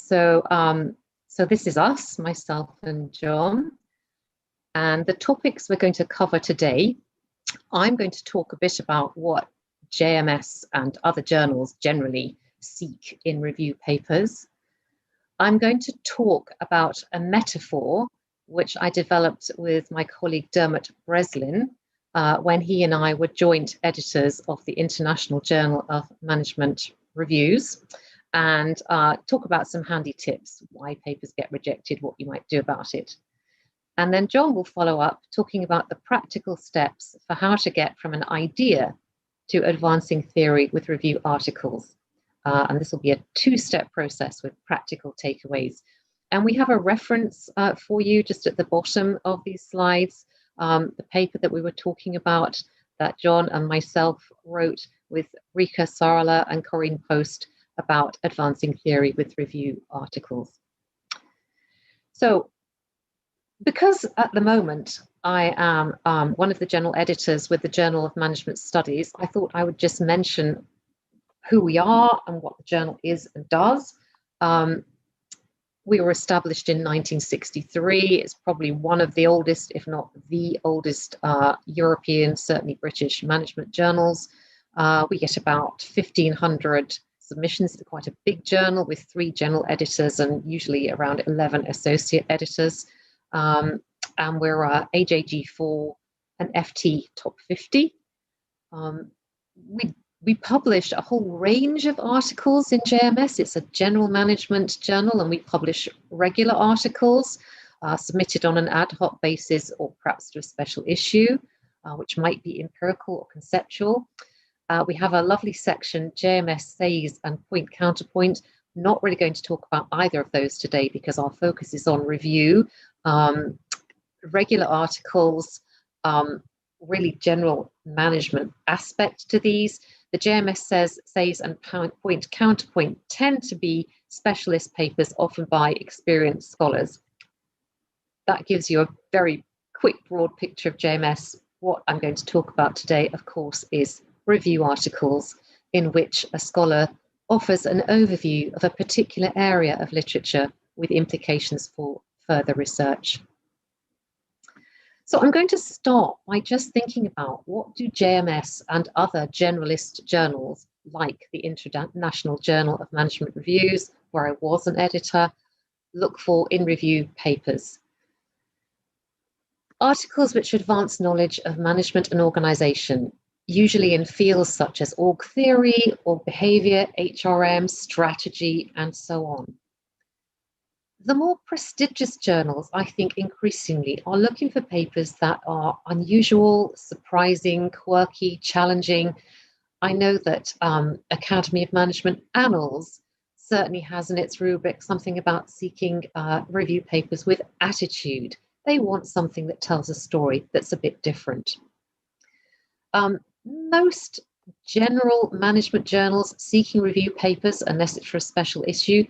So this is us, myself and John, and the topics we're going to cover today. I'm going to talk a bit about what JMS and other journals generally seek in review papers. I'm going to talk about a metaphor which I developed with my colleague Dermot Breslin when he and I were joint editors of the International Journal of Management Reviews, and talk about some handy tips, why papers get rejected, what you might do about it. And then John will follow up talking about the practical steps for how to get from an idea to advancing theory with review articles. And this will be a two-step process with practical takeaways. And we have a reference for you just at the bottom of these slides, the paper that we were talking about that John and myself wrote with Rika Sarala and Corinne Post about advancing theory with review articles. So because at the moment I am one of the general editors with the Journal of Management Studies, I thought I would just mention who we are and what the journal is and does. We were established in 1963. It's probably one of the oldest, if not the oldest, European, certainly British management journals. We get about 1,500 submissions. It's quite a big journal with 3 general editors and usually around 11 associate editors. And we're AJG4 and FT top 50. We publish a whole range of articles in JMS. It's a general management journal, and we publish regular articles submitted on an ad hoc basis or perhaps to a special issue, which might be empirical or conceptual. We have a lovely section, JMS Says and Point Counterpoint. Not really going to talk about either of those today because our focus is on review, regular articles, really general management aspect to these. The JMS Says and Point Counterpoint tend to be specialist papers, often by experienced scholars. That gives you a very quick, broad picture of JMS. What I'm going to talk about today, of course, is review articles in which a scholar offers an overview of a particular area of literature with implications for further research. So I'm going to start by just thinking about what do JMS and other generalist journals like the International Journal of Management Reviews, where I was an editor, look for in review papers. Articles which advance knowledge of management and organization, usually in fields such as org theory, org behavior, HRM, strategy, and so on. The more prestigious journals, I think, increasingly are looking for papers that are unusual, surprising, quirky, challenging. I know that Academy of Management Annals certainly has in its rubric something about seeking review papers with attitude. They want something that tells a story that's a bit different. Most general management journals seeking review papers, unless it's for a special issue,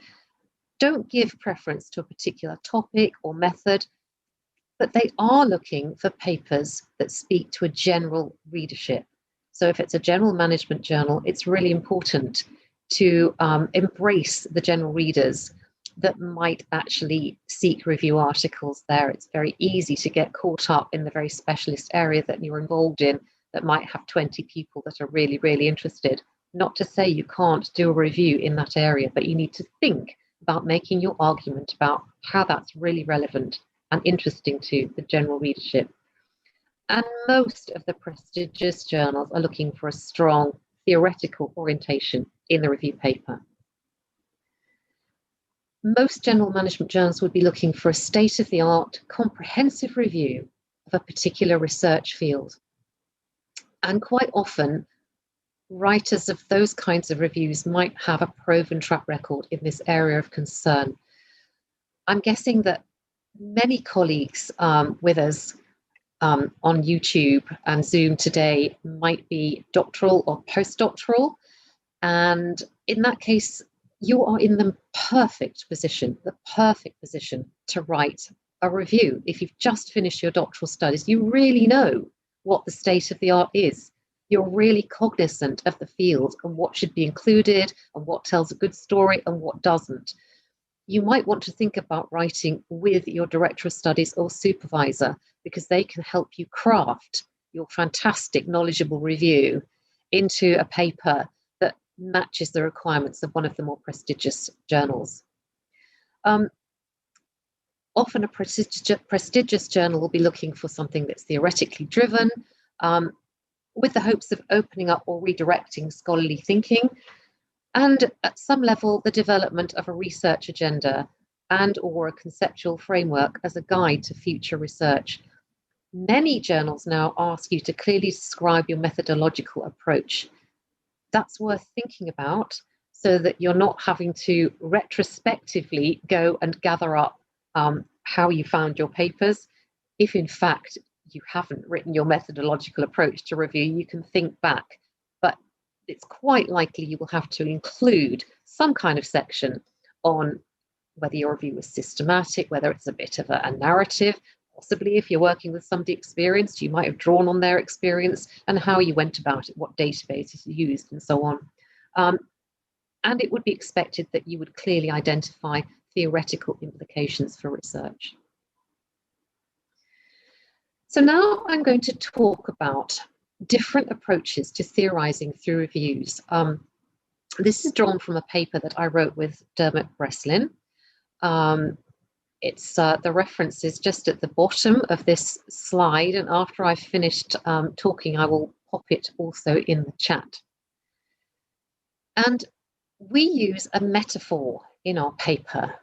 don't give preference to a particular topic or method, but they are looking for papers that speak to a general readership. So if it's a general management journal, it's really important to embrace the general readers that might actually seek review articles there. It's very easy to get caught up in the very specialist area that you're involved in that might have 20 people that are really, really interested. Not to say you can't do a review in that area, but you need to think about making your argument about how that's really relevant and interesting to the general readership. And most of the prestigious journals are looking for a strong theoretical orientation in the review paper. Most general management journals would be looking for a state-of-the-art, comprehensive review of a particular research field. And quite often, writers of those kinds of reviews might have a proven track record in this area of concern. I'm guessing that many colleagues with us on YouTube and Zoom today might be doctoral or postdoctoral. And in that case, you are in the perfect position to write a review. If you've just finished your doctoral studies, you really know what the state of the art is. You're really cognizant of the field and what should be included and what tells a good story and what doesn't. you might want to think about writing with your director of studies or supervisor, because they can help you craft your fantastic, knowledgeable review into a paper that matches the requirements of one of the more prestigious journals. Often a prestigious journal will be looking for something that's theoretically driven, with the hopes of opening up or redirecting scholarly thinking, and at some level, the development of a research agenda and or a conceptual framework as a guide to future research. Many journals now ask you to clearly describe your methodological approach. That's worth thinking about, so that you're not having to retrospectively go and gather up how you found your papers. If in fact you haven't written your methodological approach to review, you can think back, but it's quite likely you will have to include some kind of section on whether your review was systematic, whether it's a bit of a narrative. Possibly if you're working with somebody experienced, you might have drawn on their experience and how you went about it, what databases you used, and so on. And it would be expected that you would clearly identify theoretical implications for research. So now I'm going to talk about different approaches to theorizing through reviews. This is drawn from a paper that I wrote with Dermot Breslin. It's the reference is just at the bottom of this slide, and after I've finished talking, I will pop it also in the chat. And we use a metaphor in our paper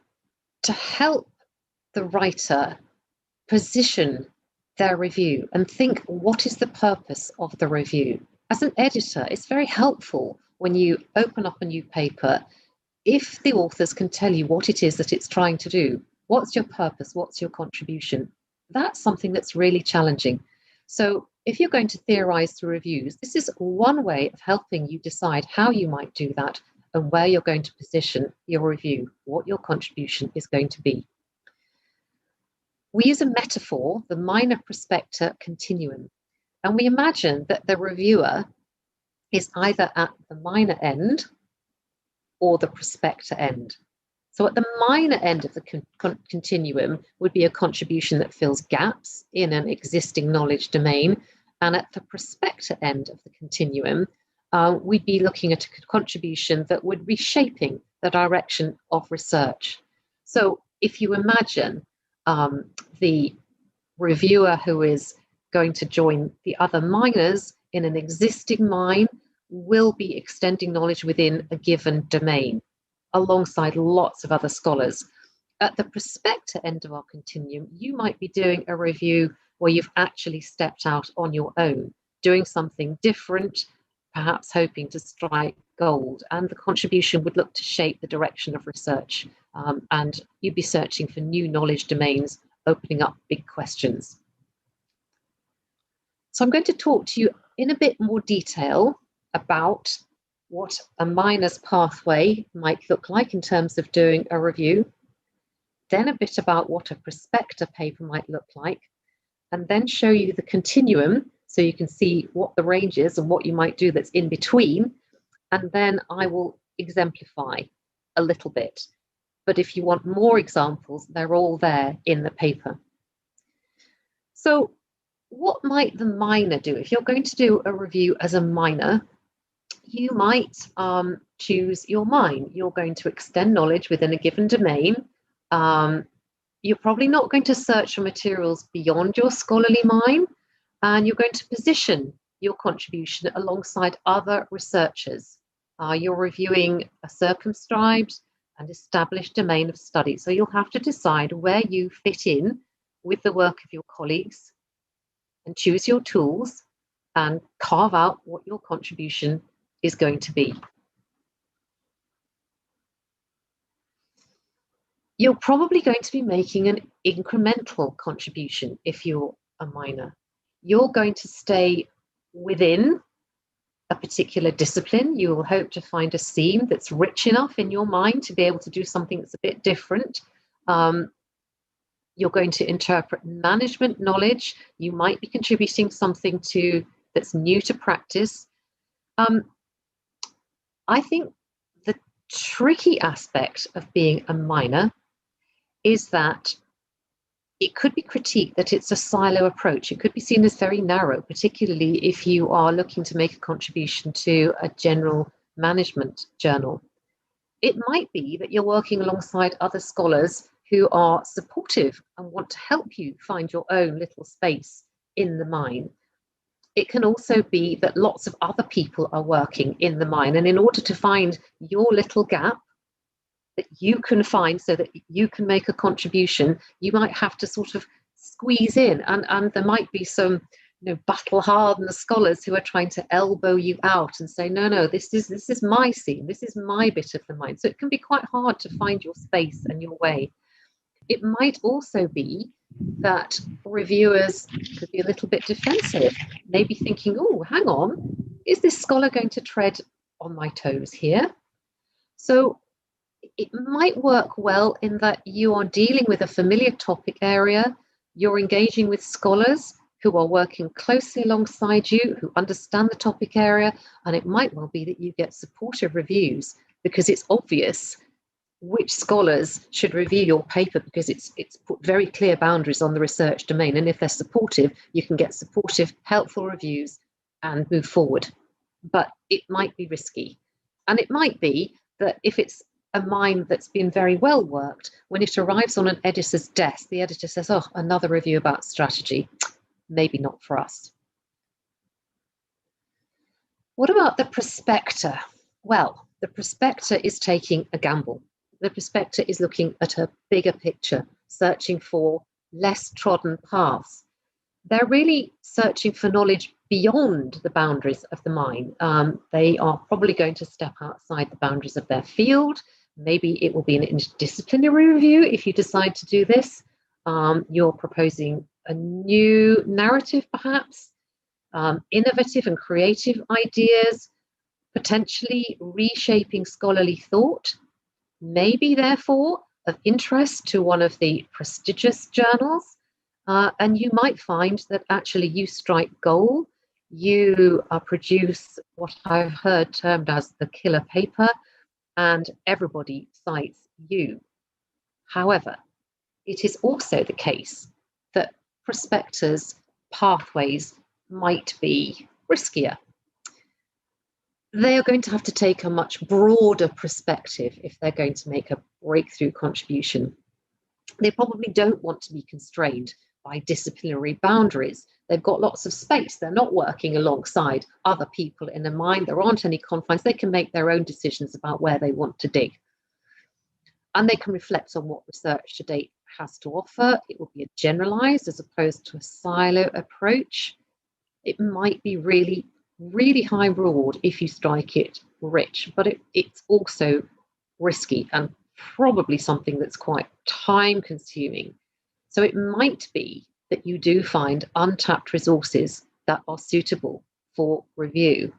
to help the writer position their review and think, what is the purpose of the review? As an editor, it's very helpful when you open up a new paper if the authors can tell you what it is that it's trying to do. What's your purpose? What's your contribution? That's something that's really challenging. So if you're going to theorize through reviews, this is one way of helping you decide how you might do that and where you're going to position your review, what your contribution is going to be. We use a metaphor, the minor prospector continuum, and we imagine that the reviewer is either at the minor end or the prospector end. So at the minor end of the continuum would be a contribution that fills gaps in an existing knowledge domain, and at the prospector end of the continuum, we'd be looking at a contribution that would be shaping the direction of research. So if you imagine the reviewer who is going to join the other minors in an existing mine will be extending knowledge within a given domain alongside lots of other scholars. At the prospector end of our continuum, you might be doing a review where you've actually stepped out on your own, doing something different, perhaps hoping to strike gold, and the contribution would look to shape the direction of research. And you'd be searching for new knowledge domains, opening up big questions. So I'm going to talk to you in a bit more detail about what a minor's pathway might look like in terms of doing a review, then a bit about what a prospector paper might look like, and then show you the continuum so you can see what the range is and what you might do that's in between, and then I will exemplify a little bit. But if you want more examples, they're all there in the paper. So what might the minor do? If you're going to do a review as a minor, you might choose your mine. You're going to extend knowledge within a given domain. You're probably not going to search for materials beyond your scholarly mine, and you're going to position your contribution alongside other researchers. You're reviewing a circumscribed and established domain of study. So you'll have to decide where you fit in with the work of your colleagues and choose your tools and carve out what your contribution is going to be. You're probably going to be making an incremental contribution if you're a minor. You're going to stay within a particular discipline. You will hope to find a theme that's rich enough in your mind to be able to do something that's a bit different. You're going to interpret management knowledge. You might be contributing something that's new to practice. I think the tricky aspect of being a minor is that it could be critiqued that it's a silo approach. It could be seen as very narrow, particularly if you are looking to make a contribution to a general management journal. It might be that you're working alongside other scholars who are supportive and want to help you find your own little space in the mine. It can also be that lots of other people are working in the mine, and in order to find your little gap that you can find so that you can make a contribution, you might have to sort of squeeze in, and there might be some battle-hardened scholars who are trying to elbow you out and say, no, this is my scene, this is my bit of the mine. So it can be quite hard to find your space and your way. It might also be that reviewers could be a little bit defensive, maybe thinking, oh, hang on, is this scholar going to tread on my toes here? So it might work well in that you are dealing with a familiar topic area, you're engaging with scholars who are working closely alongside you, who understand the topic area, and it might well be that you get supportive reviews because it's obvious which scholars should review your paper because it's put very clear boundaries on the research domain, and if they're supportive, you can get supportive, helpful reviews and move forward. But it might be risky, and it might be that if it's a mine that's been very well worked, when it arrives on an editor's desk, the editor says, oh, another review about strategy, maybe not for us. What about the prospector? Well, the prospector is taking a gamble. The prospector is looking at a bigger picture, searching for less trodden paths. They're really searching for knowledge beyond the boundaries of the mine. They are probably going to step outside the boundaries of their field. Maybe it will be an interdisciplinary review if you decide to do this. You're proposing a new narrative, perhaps, innovative and creative ideas, potentially reshaping scholarly thought, maybe therefore of interest to one of the prestigious journals. And you might find that actually you strike gold, you produce what I've heard termed as the killer paper, and everybody cites you. However, it is also the case that prospectors' pathways might be riskier. They are going to have to take a much broader perspective if they're going to make a breakthrough contribution. They probably don't want to be constrained by disciplinary boundaries. They've got lots of space. They're not working alongside other people in a mine. There aren't any confines. They can make their own decisions about where they want to dig. And they can reflect on what research to date has to offer. It will be a generalized as opposed to a silo approach. It might be really, really high reward if you strike it rich, but it's also risky and probably something that's quite time consuming. So it might be that you do find untapped resources that are suitable for review.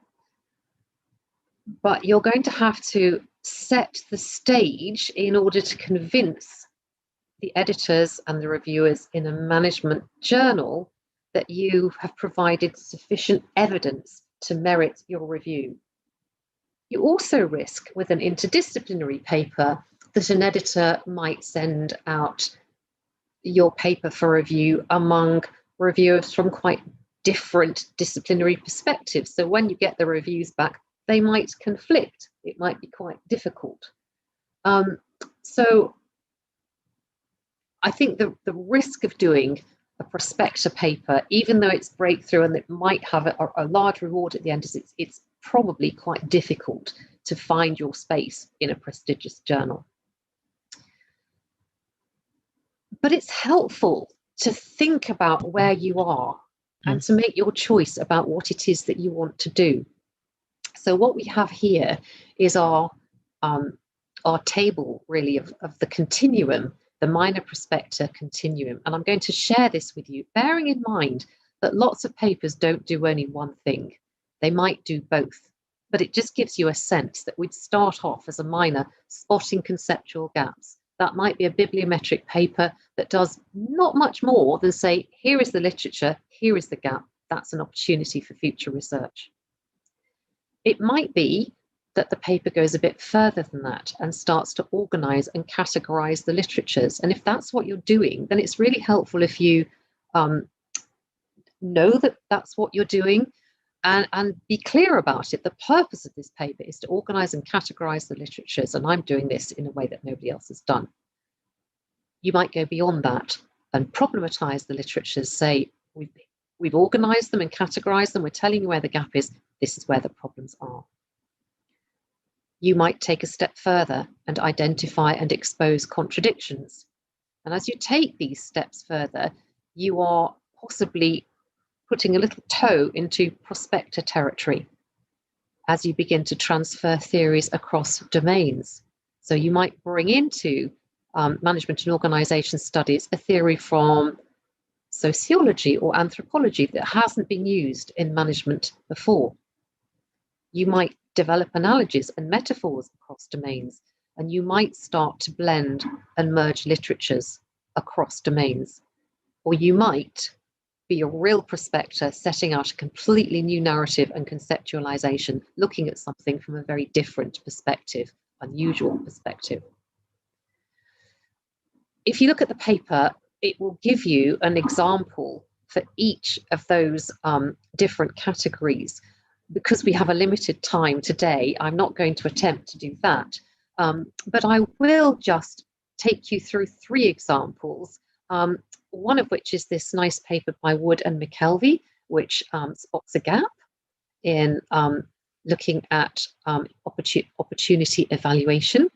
But you're going to have to set the stage in order to convince the editors and the reviewers in a management journal that you have provided sufficient evidence to merit your review. You also risk with an interdisciplinary paper that an editor might send out your paper for review among reviewers from quite different disciplinary perspectives. So when you get the reviews back, they might conflict. It might be quite difficult. So I think the risk of doing a prospector paper, even though it's breakthrough and it might have a large reward at the end, is it's probably quite difficult to find your space in a prestigious journal. But it's helpful to think about where you are and to make your choice about what it is that you want to do. So what we have here is our table, really, of the continuum, the minor prospector continuum. And I'm going to share this with you, bearing in mind that lots of papers don't do only one thing. They might do both. But it just gives you a sense that we'd start off as a minor spotting conceptual gaps. That might be a bibliometric paper that does not much more than say, here is the literature, here is the gap. That's an opportunity for future research. It might be that the paper goes a bit further than that and starts to organize and categorize the literatures. And if that's what you're doing, then it's really helpful if you know that that's what you're doing and be clear about it. The purpose of this paper is to organize and categorize the literatures, and I'm doing this in a way that nobody else has done. You might go beyond that and problematize the literatures, say, we've organized them and categorized them, we're telling you where the gap is, this is where the problems are. You might take a step further and identify and expose contradictions. And as you take these steps further, you are possibly putting a little toe into prospector territory as you begin to transfer theories across domains. So you might bring into management and organization studies a theory from sociology or anthropology that hasn't been used in management before. You might develop analogies and metaphors across domains, and you might start to blend and merge literatures across domains. Or you might be a real prospector setting out a completely new narrative and conceptualization, looking at something from a very different perspective, unusual perspective. If you look at the paper, it will give you an example for each of those different categories. Because we have a limited time today, I'm not going to attempt to do that. But I will just take you through 3 examples, one of which is this nice paper by Wood and McKelvey, which spots a gap in looking at opportunity evaluation.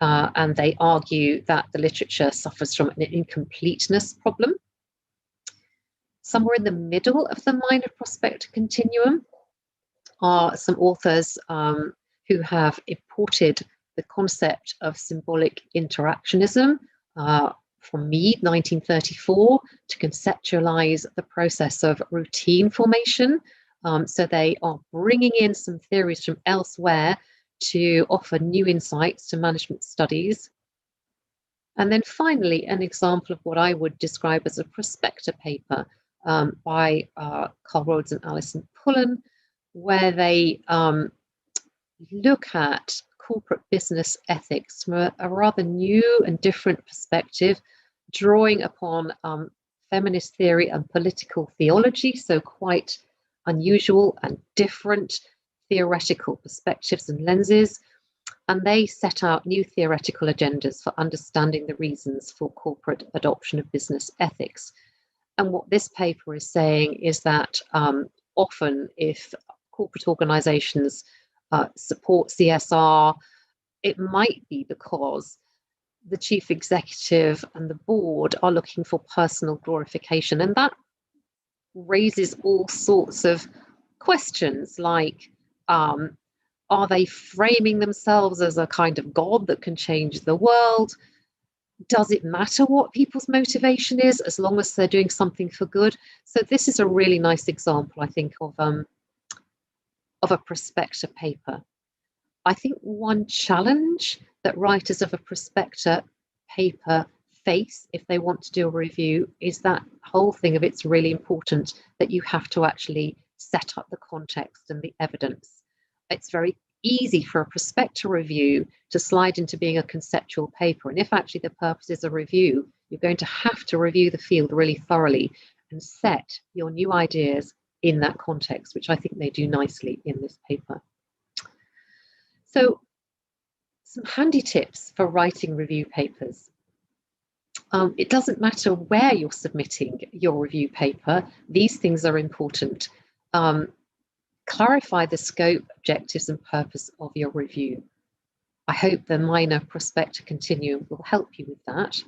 And they argue that the literature suffers from an incompleteness problem. Somewhere in the middle of the minor prospector continuum are some authors who have imported the concept of symbolic interactionism from Mead, 1934, to conceptualize the process of routine formation. So they are bringing in some theories from elsewhere to offer new insights to management studies. And then finally, an example of what I would describe as a prospector paper by Carl Rhodes and Alison Pullen, where they look at corporate business ethics from a rather new and different perspective, drawing upon feminist theory and political theology, so quite unusual and different theoretical perspectives and lenses. And they set out new theoretical agendas for understanding the reasons for corporate adoption of business ethics. And what this paper is saying is that often if corporate organizations support CSR, it might be because the chief executive and the board are looking for personal glorification. And that raises all sorts of questions like, are they framing themselves as a kind of God that can change the world? Does it matter what people's motivation is as long as they're doing something for good? So this is a really nice example, I think, of a prospector paper. I think one challenge that writers of a prospector paper face if they want to do a review is that whole thing of it's really important that you have to actually set up the context and the evidence. It's very easy for a prospector review to slide into being a conceptual paper. And if actually the purpose is a review, you're going to have to review the field really thoroughly and set your new ideas in that context, which I think they do nicely in this paper. So some handy tips for writing review papers. It doesn't matter where you're submitting your review paper. These things are important. Clarify the scope, objectives, and purpose of your review. I hope the minor prospector continuum will help you with that.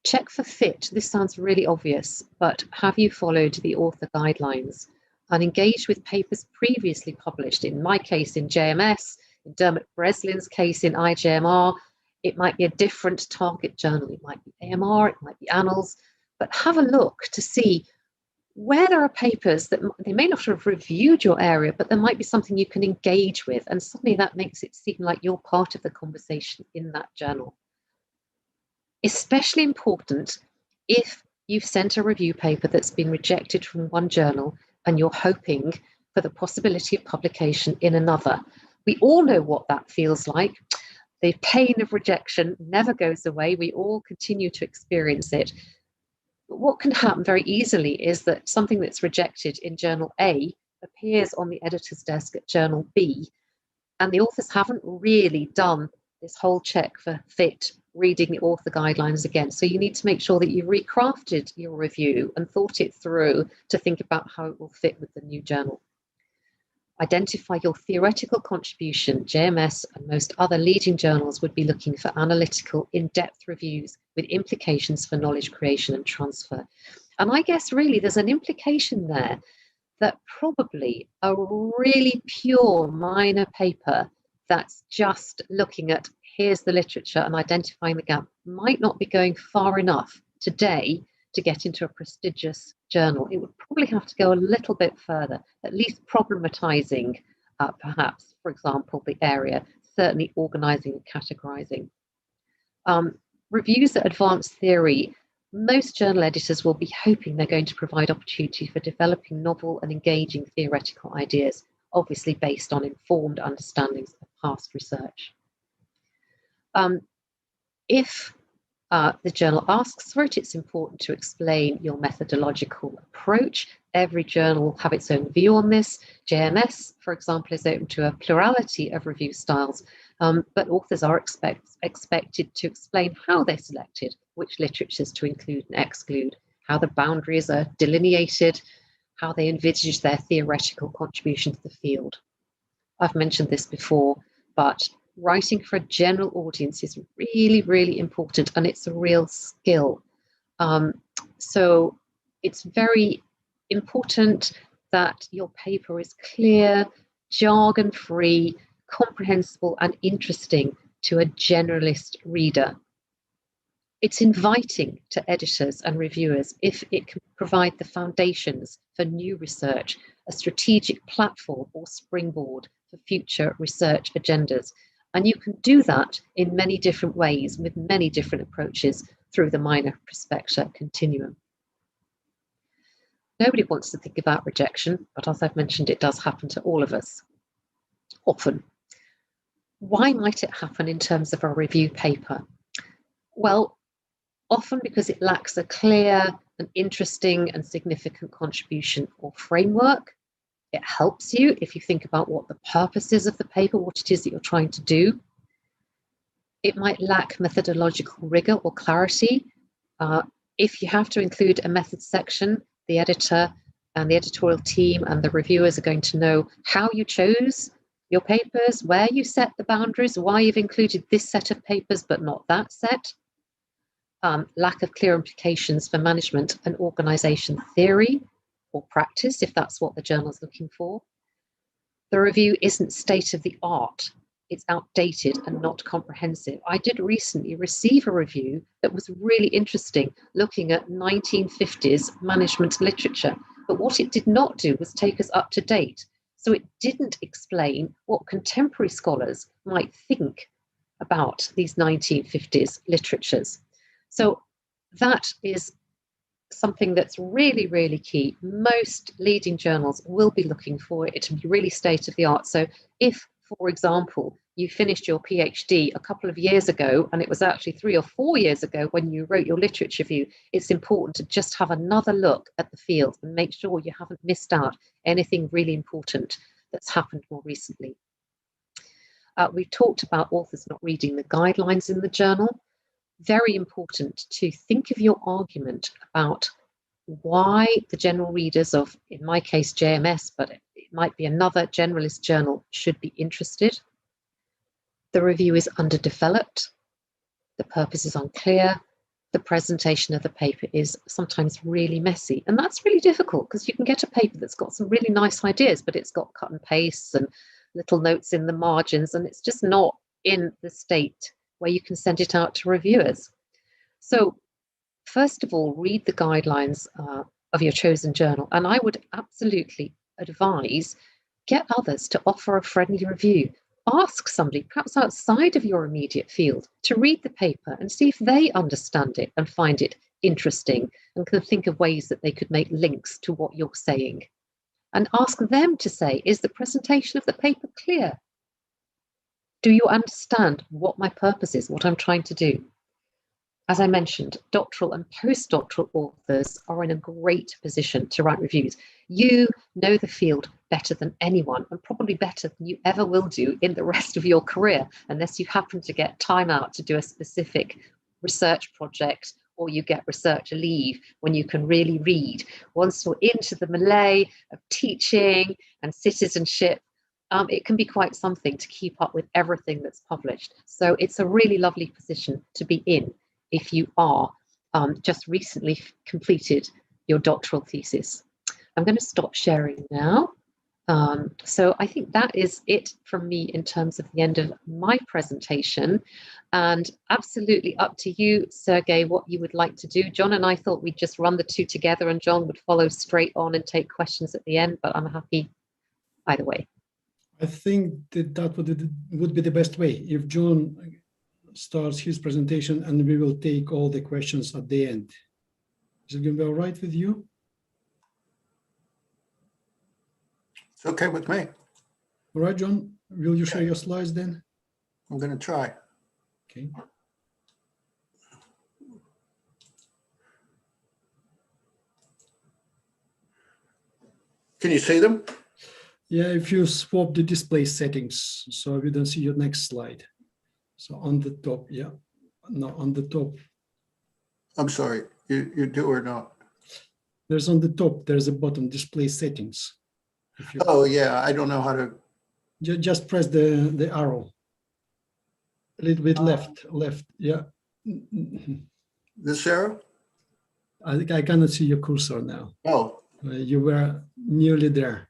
Check for fit. This sounds really obvious, but have you followed the author guidelines and engaged with papers previously published? In my case, in JMS, in Dermot Breslin's case, in IJMR. It might be a different target journal. It might be AMR, it might be Annals, but have a look to see where there are papers that they may not have reviewed your area, but there might be something you can engage with. And suddenly that makes it seem like you're part of the conversation in that journal. Especially important if you've sent a review paper that's been rejected from one journal and you're hoping for the possibility of publication in another. We all know what that feels like. The pain of rejection never goes away. We all continue to experience it. But what can happen very easily is that something that's rejected in journal A appears on the editor's desk at journal B, and the authors haven't really done this whole check for fit, reading the author guidelines again. So you need to make sure that you recrafted your review and thought it through to think about how it will fit with the new journal. Identify your theoretical contribution. JMS and most other leading journals would be looking for analytical, in-depth reviews with implications for knowledge creation and transfer. And I guess really there's an implication there that probably a really pure minor paper that's just looking at here's the literature and identifying the gap might not be going far enough today to get into a prestigious journal. It would probably have to go a little bit further, at least problematizing, perhaps, for example, the area, certainly organizing and categorizing. Reviews that advance theory, most journal editors will be hoping they're going to provide opportunity for developing novel and engaging theoretical ideas, obviously based on informed understandings of past research. If the journal asks for it, it's important to explain your methodological approach. Every journal will have its own view on this. JMS, for example, is open to a plurality of review styles, but authors are expected to explain how they selected which literatures to include and exclude, how the boundaries are delineated, how they envisage their theoretical contribution to the field. I've mentioned this before, but writing for a general audience is really, really important, and it's a real skill. So it's very important that your paper is clear, jargon-free, comprehensible, and interesting to a generalist reader. It's inviting to editors and reviewers if it can provide the foundations for new research, a strategic platform or springboard for future research agendas. And you can do that in many different ways with many different approaches through the minor prospector continuum. Nobody wants to think about rejection, but as I've mentioned, it does happen to all of us, often. Why might it happen in terms of a review paper? Well, often because it lacks a clear and interesting and significant contribution or framework. It helps you if you think about what the purpose is of the paper, what it is that you're trying to do. It might lack methodological rigor or clarity. If you have to include a method section, the editor and the editorial team and the reviewers are going to know how you chose your papers, where you set the boundaries, why you've included this set of papers but not that set. Lack of clear implications for management and organization theory or practice, if that's what the journal's looking for. The review isn't state of the art. It's outdated and not comprehensive. I did recently receive a review that was really interesting, looking at 1950s management literature. But what it did not do was take us up to date. So it didn't explain what contemporary scholars might think about these 1950s literatures. So that is something that's really, really key. Most leading journals will be looking for it to be really state of the art. So if, for example, you finished your PhD a couple of years ago, and it was actually 3 or 4 years ago when you wrote your literature review, it's important to just have another look at the field and make sure you haven't missed out anything really important that's happened more recently. We've talked about authors not reading the guidelines in the journal. Very important to think of your argument about why the general readers of, in my case, JMS, but it might be another generalist journal, should be interested. The review is underdeveloped. The purpose is unclear. The presentation of the paper is sometimes really messy. And that's really difficult because you can get a paper that's got some really nice ideas, but it's got cut and pastes and little notes in the margins, and it's just not in the state where you can send it out to reviewers. So first of all, read the guidelines of your chosen journal. And I would absolutely advise, get others to offer a friendly review. Ask somebody, perhaps outside of your immediate field, to read the paper and see if they understand it and find it interesting and can think of ways that they could make links to what you're saying. And ask them to say, is the presentation of the paper clear? Do you understand what my purpose is, what I'm trying to do? As I mentioned, doctoral and postdoctoral authors are in a great position to write reviews. You know the field better than anyone, and probably better than you ever will do in the rest of your career, unless you happen to get time out to do a specific research project, or you get researcher leave when you can really read. Once you're into the melee of teaching and citizenship, it can be quite something to keep up with everything that's published. So it's a really lovely position to be in if you are just recently completed your doctoral thesis. I'm going to stop sharing now. So I think that is it from me in terms of the end of my presentation, and absolutely up to you, Sergey, what you would like to do. John and I thought we'd just run the two together and John would follow straight on and take questions at the end, but I'm happy either way. I think that would be the best way, if John starts his presentation and we will take all the questions at the end. Is it going to be all right with you? It's okay with me. All right, John, will you share your slides then? I'm going to try. Okay. Can you see them? Yeah, if you swap the display settings, so we don't see your next slide. So on the top, yeah, no, on the top. I'm sorry, you do or not? There's on the top, there's a button, display settings. If you, Oh yeah, I don't know how to. just press the arrow. A little bit left, yeah. This arrow? I think I cannot see your cursor now. Oh. You were nearly there.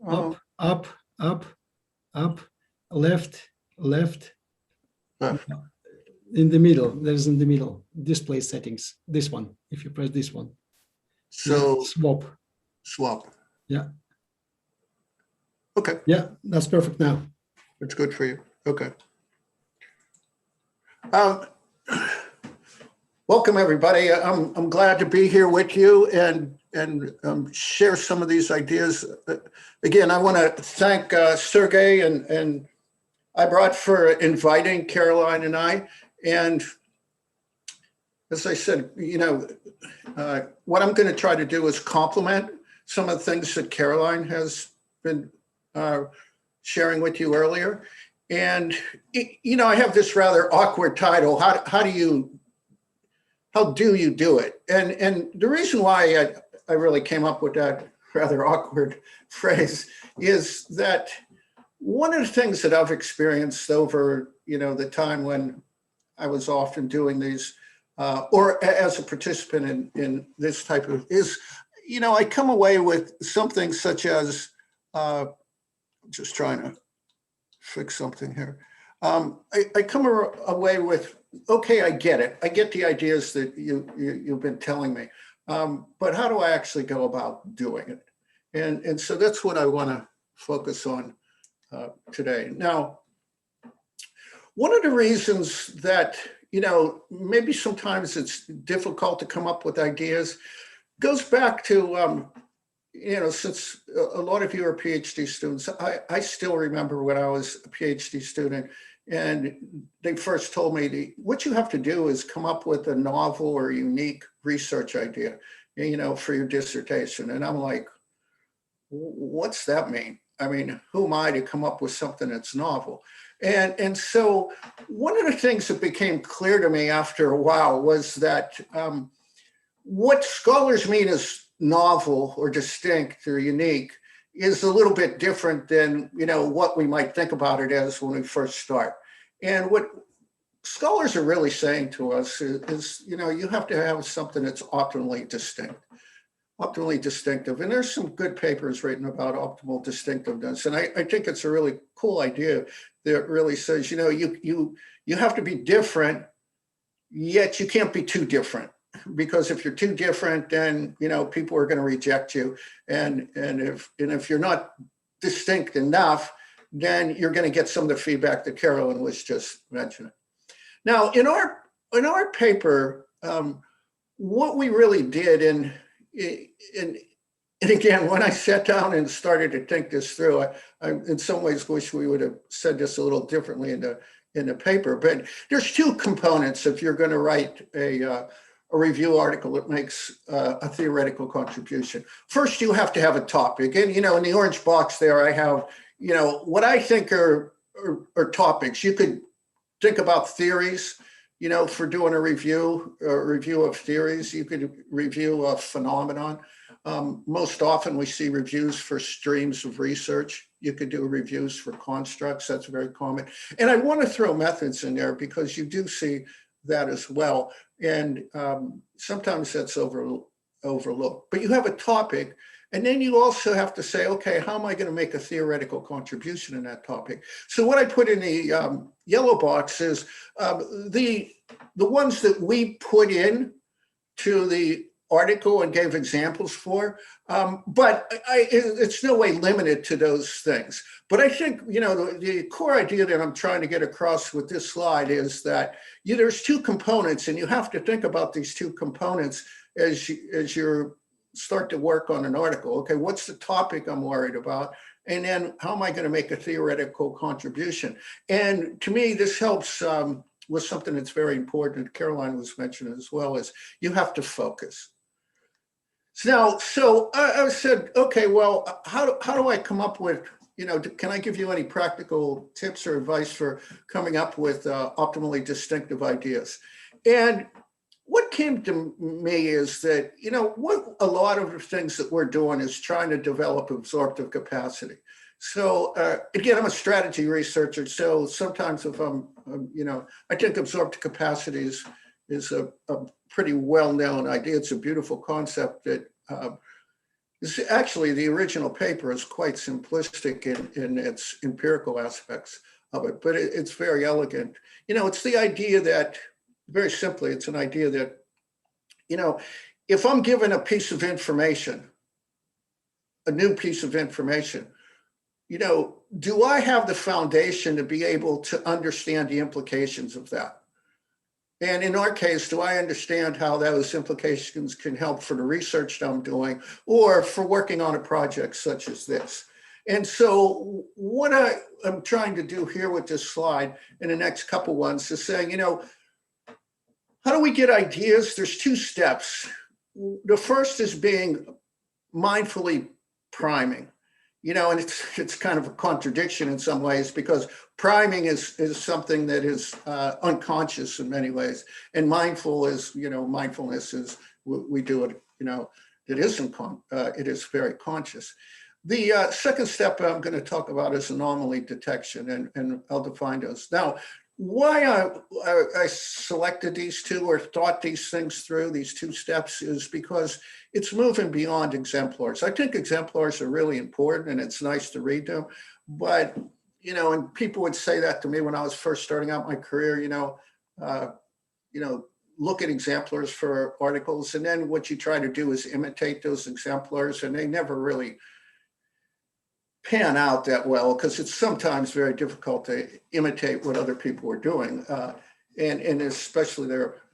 Oh. Up, left. In the middle, there's in the middle, display settings, this one, if you press this one. So swap. Yeah. Okay. Yeah, that's perfect now. It's good for you. Okay. Welcome everybody. I'm glad to be here with you and share some of these ideas. Again, I want to thank Sergey and Ibrat for inviting Caroline and I. And as I said, you know, what I'm going to try to do is complement some of the things that Caroline has been sharing with you earlier. And, you know, I have this rather awkward title. How do you do it? And the reason why I really came up with that rather awkward phrase is that one of the things that I've experienced over, you know, the time when I was often doing these, or as a participant in this type of, is, you know, I come away with something such as, just trying to fix something here. I come away with, okay, I get it. I get the ideas that you've been telling me, but how do I actually go about doing it? And so that's what I want to focus on today. Now, one of the reasons that, you know, maybe sometimes it's difficult to come up with ideas goes back to, you know, since a lot of you are PhD students, I still remember when I was a PhD student and they first told me what you have to do is come up with a novel or unique research idea, you know, for your dissertation. And I'm like, what's that mean? I mean, who am I to come up with something that's novel? And so one of the things that became clear to me after a while was that what scholars mean as novel or distinct or unique is a little bit different than, you know, what we might think about it as when we first start. And what scholars are really saying to us is, you know, you have to have something that's optimally distinct. Optimally distinctive. And there's some good papers written about optimal distinctiveness. And I think it's a really cool idea that really says, you know, you have to be different, yet you can't be too different. Because if you're too different, then, you know, people are going to reject you. And if you're not distinct enough, then you're going to get some of the feedback that Carolyn was just mentioning. Now, in our paper, what we really did, and And again, when I sat down and started to think this through, I in some ways wish we would have said this a little differently in the paper. But there's two components if you're going to write a review article that makes a theoretical contribution. First, you have to have a topic. And, in the orange box there, I have, what I think are topics. You could think about theories, for doing a review of theories. You could review a phenomenon. Most often we see reviews for streams of research. You could do reviews for constructs. That's very common. And I want to throw methods in there because you do see that as well. And sometimes that's overlooked. But you have a topic, and then you also have to say, okay, how am I going to make a theoretical contribution in that topic? So what I put in the yellow box is the ones that we put in to the article and gave examples for, but it's no way limited to those things. But I think, the core idea that I'm trying to get across with this slide is that there's two components, and you have to think about these two components as you start to work on an article. Okay, what's the topic I'm worried about? And then how am I going to make a theoretical contribution? And to me, this helps with something that's very important, Caroline was mentioning as well, is you have to focus. So I said, okay, well, how do I come up with, can I give you any practical tips or advice for coming up with optimally distinctive ideas? And what came to me is that, what a lot of the things that we're doing is trying to develop absorptive capacity. So again, I'm a strategy researcher. So sometimes if I think absorptive capacity is a pretty well-known idea. It's a beautiful concept that actually the original paper is quite simplistic in its empirical aspects of it, but it's very elegant. It's the idea that, very simply, it's an idea that, if I'm given a piece of information, a new piece of information, do I have the foundation to be able to understand the implications of that? And in our case, do I understand how those implications can help for the research that I'm doing or for working on a project such as this? And so what I'm trying to do here with this slide in the next couple ones is saying, how do we get ideas? There's two steps. The first is being mindfully priming. And it's kind of a contradiction in some ways because priming is something that is unconscious in many ways, and mindfulness is we do it. It isn't. It is very conscious. The second step I'm going to talk about is anomaly detection, and I'll define those now. Why I selected these two or thought these things through, these two steps, is because it's moving beyond exemplars. I think exemplars are really important and it's nice to read them, but, and people would say that to me when I was first starting out my career, look at exemplars for articles, and then what you try to do is imitate those exemplars, and they never really pan out that well because it's sometimes very difficult to imitate what other people are doing, and especially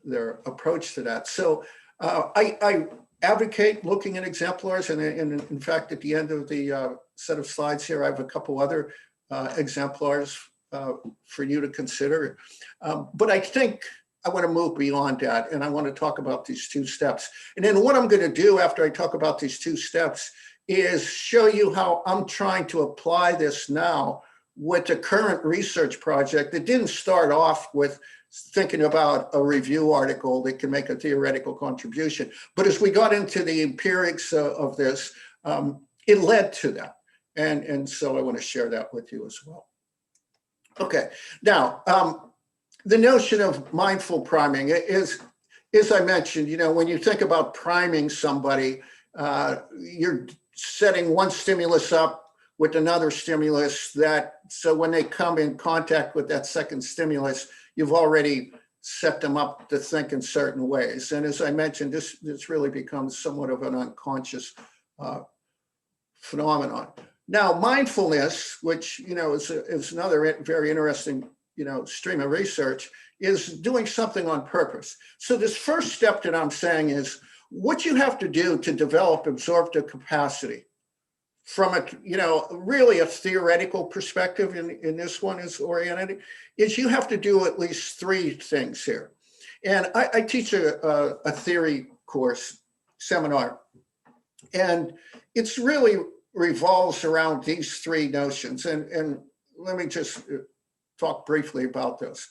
their approach to that. So I advocate looking at exemplars, and in fact, at the end of the set of slides here, I have a couple other exemplars for you to consider. But I think I want to move beyond that, and I want to talk about these two steps. And then what I'm going to do after I talk about these two steps is show you how I'm trying to apply this now with the current research project that didn't start off with thinking about a review article that can make a theoretical contribution. But as we got into the empirics of this, it led to that. And so I want to share that with you as well. Okay, now, the notion of mindful priming is, as I mentioned, when you think about priming somebody, you're setting one stimulus up with another stimulus so when they come in contact with that second stimulus, you've already set them up to think in certain ways. And as I mentioned, this really becomes somewhat of an unconscious phenomenon. Now, mindfulness, which is another very interesting stream of research, is doing something on purpose. So this first step that I'm saying is, what you have to do to develop absorptive capacity from a, really a theoretical perspective in this one is oriented, is you have to do at least three things here. And I teach a theory course seminar, and it's really revolves around these three notions. And let me just talk briefly about this.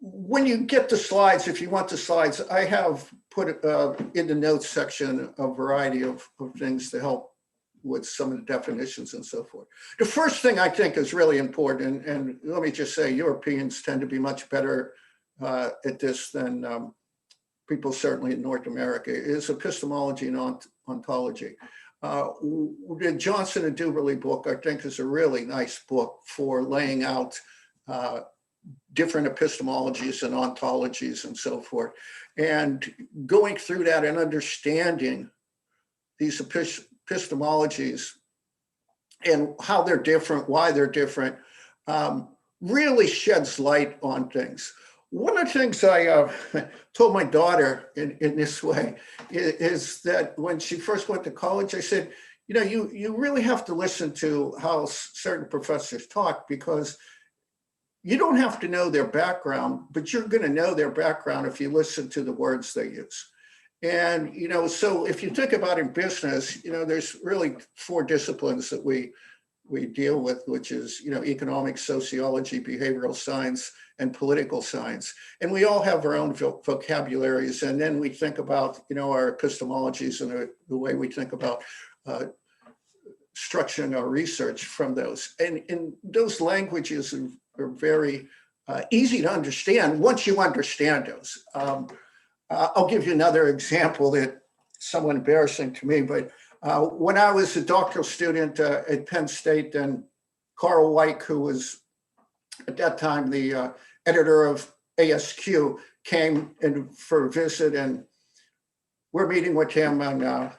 When you get the slides, if you want the slides, I have put in the notes section a variety of things to help with some of the definitions and so forth. The first thing I think is really important, and let me just say, Europeans tend to be much better at this than people certainly in North America, is epistemology and ontology. The Johnson and Duberly book, I think, is a really nice book for laying out different epistemologies and ontologies and so forth. And going through that and understanding these epistemologies and how they're different, why they're different, really sheds light on things. One of the things I told my daughter in this way is that when she first went to college, I said, you really have to listen to how certain professors talk, because you don't have to know their background, but you're going to know their background if you listen to the words they use. And, so if you think about in business, there's really four disciplines that we deal with, which is, economics, sociology, behavioral science, and political science. And we all have our own vocabularies. And then we think about, our epistemologies and the way we think about structuring our research from those. And those languages are very easy to understand once you understand those. I'll give you another example that's somewhat embarrassing to me, but when I was a doctoral student at Penn State, and Carl Weick, who was at that time the editor of ASQ, came in for a visit, and we're meeting with him, and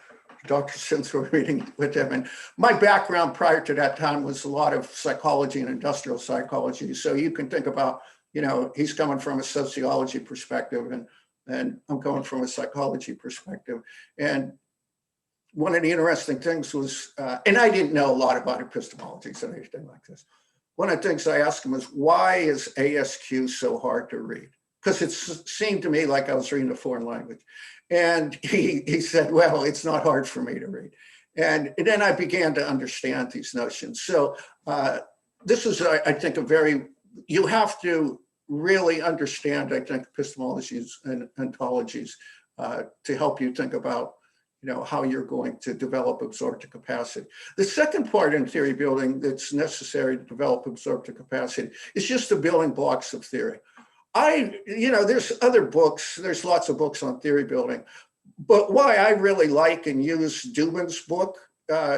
Dr. Sins were meeting with him. And my background prior to that time was a lot of psychology and industrial psychology. So you can think about, he's coming from a sociology perspective, and I'm coming from a psychology perspective. And one of the interesting things was, and I didn't know a lot about epistemology, so anything like this. One of the things I asked him was, why is ASQ so hard to read? Because it seemed to me like I was reading a foreign language. And he said, well, it's not hard for me to read. And then I began to understand these notions. So this is, I think, you have to really understand, I think, epistemologies and ontologies to help you think about, how you're going to develop absorptive capacity. The second part in theory building that's necessary to develop absorptive capacity is just the building blocks of theory. There's other books, there's lots of books on theory building, but why I really like and use Dubin's book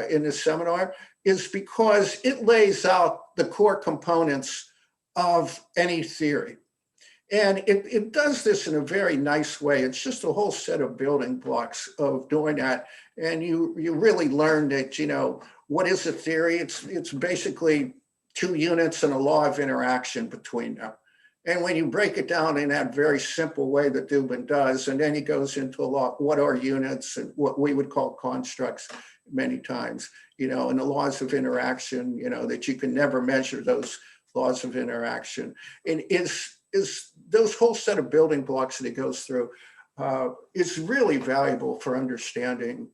in this seminar is because it lays out the core components of any theory. And it does this in a very nice way. It's just a whole set of building blocks of doing that. And you really learn that, what is a theory? It's basically two units and a law of interaction between them. And when you break it down in that very simple way that Dubin does, and then he goes into a lot, what are units and what we would call constructs many times, and the laws of interaction, that you can never measure those laws of interaction. And is those whole set of building blocks that he goes through is really valuable for understanding,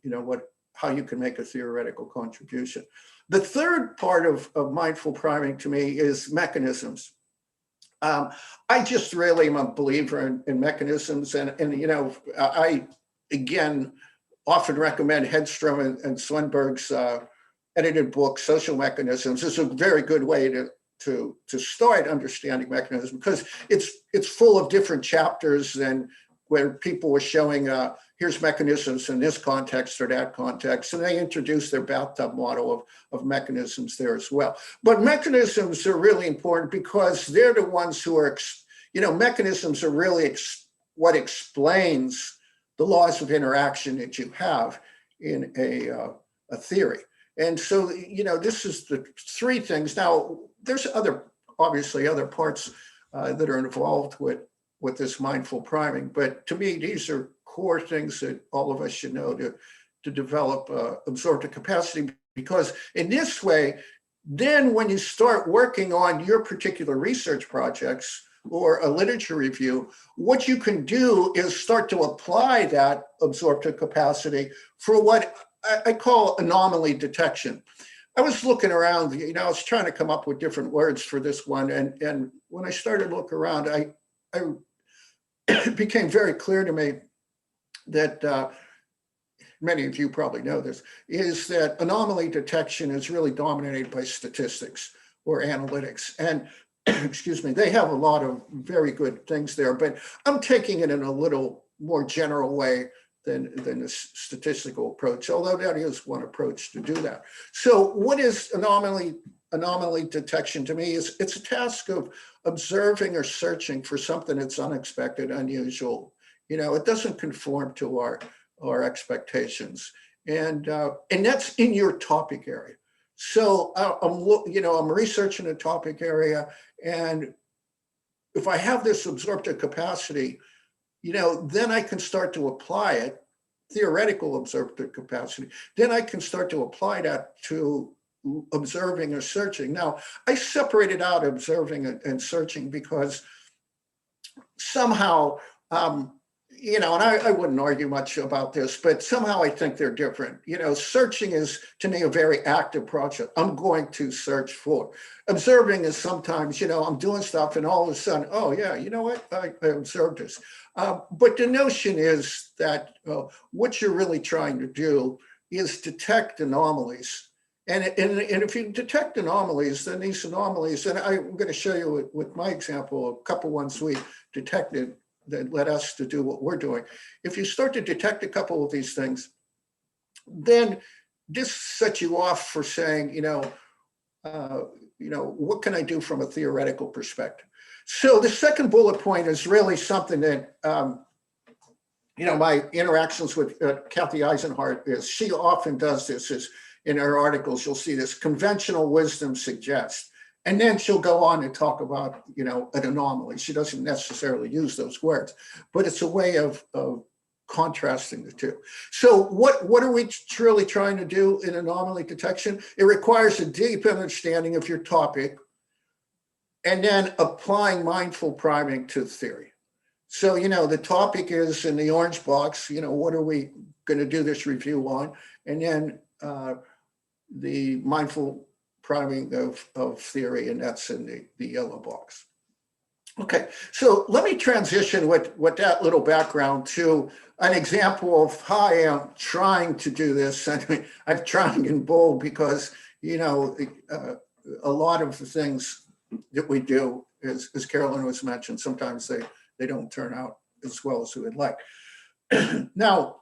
how you can make a theoretical contribution. The third part of mindful priming to me is mechanisms. I just really am a believer in mechanisms, and I again often recommend Hedstrom and Swenberg's edited book Social Mechanisms. It's a very good way to start understanding mechanism, because it's full of different chapters, and where people were showing here's mechanisms in this context or that context, and they introduced their bathtub model of mechanisms there as well. But mechanisms are really important because they're the ones who are, mechanisms are really what explains the laws of interaction that you have in a theory. And so, this is the three things. Now, there's obviously other parts that are involved with this mindful priming, but to me, these are core things that all of us should know to develop absorptive capacity, because in this way, then when you start working on your particular research projects or a literature review, what you can do is start to apply that absorptive capacity for what I call anomaly detection. I was looking around, I was trying to come up with different words for this one. And when I started to look around, it became very clear to me that many of you probably know this, is that anomaly detection is really dominated by statistics or analytics. And excuse me, they have a lot of very good things there, but I'm taking it in a little more general way than the statistical approach, although that is one approach to do that. So what is anomaly detection to me is it's a task of observing or searching for something that's unexpected, unusual. It doesn't conform to our expectations. And that's in your topic area. So I'm researching a topic area, and if I have this absorptive capacity, then I can start to apply it, theoretical absorptive capacity. Then I can start to apply that to observing or searching. Now, I separated out observing and searching because somehow, and I wouldn't argue much about this, but somehow I think they're different. Searching is, to me, a very active project. I'm going to search for. Observing is sometimes, I'm doing stuff and all of a sudden, oh yeah, you know what, I observed this. But the notion is that what you're really trying to do is detect anomalies. And if you detect anomalies, then these anomalies, and I'm going to show you with my example, a couple ones we detected that led us to do what we're doing. If you start to detect a couple of these things, then this sets you off for saying, what can I do from a theoretical perspective? So the second bullet point is really something that, my interactions with Kathy Eisenhart is, she often does this, is in her articles, you'll see this: conventional wisdom suggests. And then she'll go on and talk about, an anomaly. She doesn't necessarily use those words, but it's a way of contrasting the two. So what are we truly trying to do in anomaly detection? It requires a deep understanding of your topic and then applying mindful priming to the theory. So, the topic is in the orange box, what are we going to do this review on? And then the mindful priming of theory, and that's in the yellow box. Okay, so let me transition with that little background to an example of how I am trying to do this. And I'm trying in bold because, a lot of the things that we do, as Carolyn was mentioned, sometimes they don't turn out as well as we would like. Now,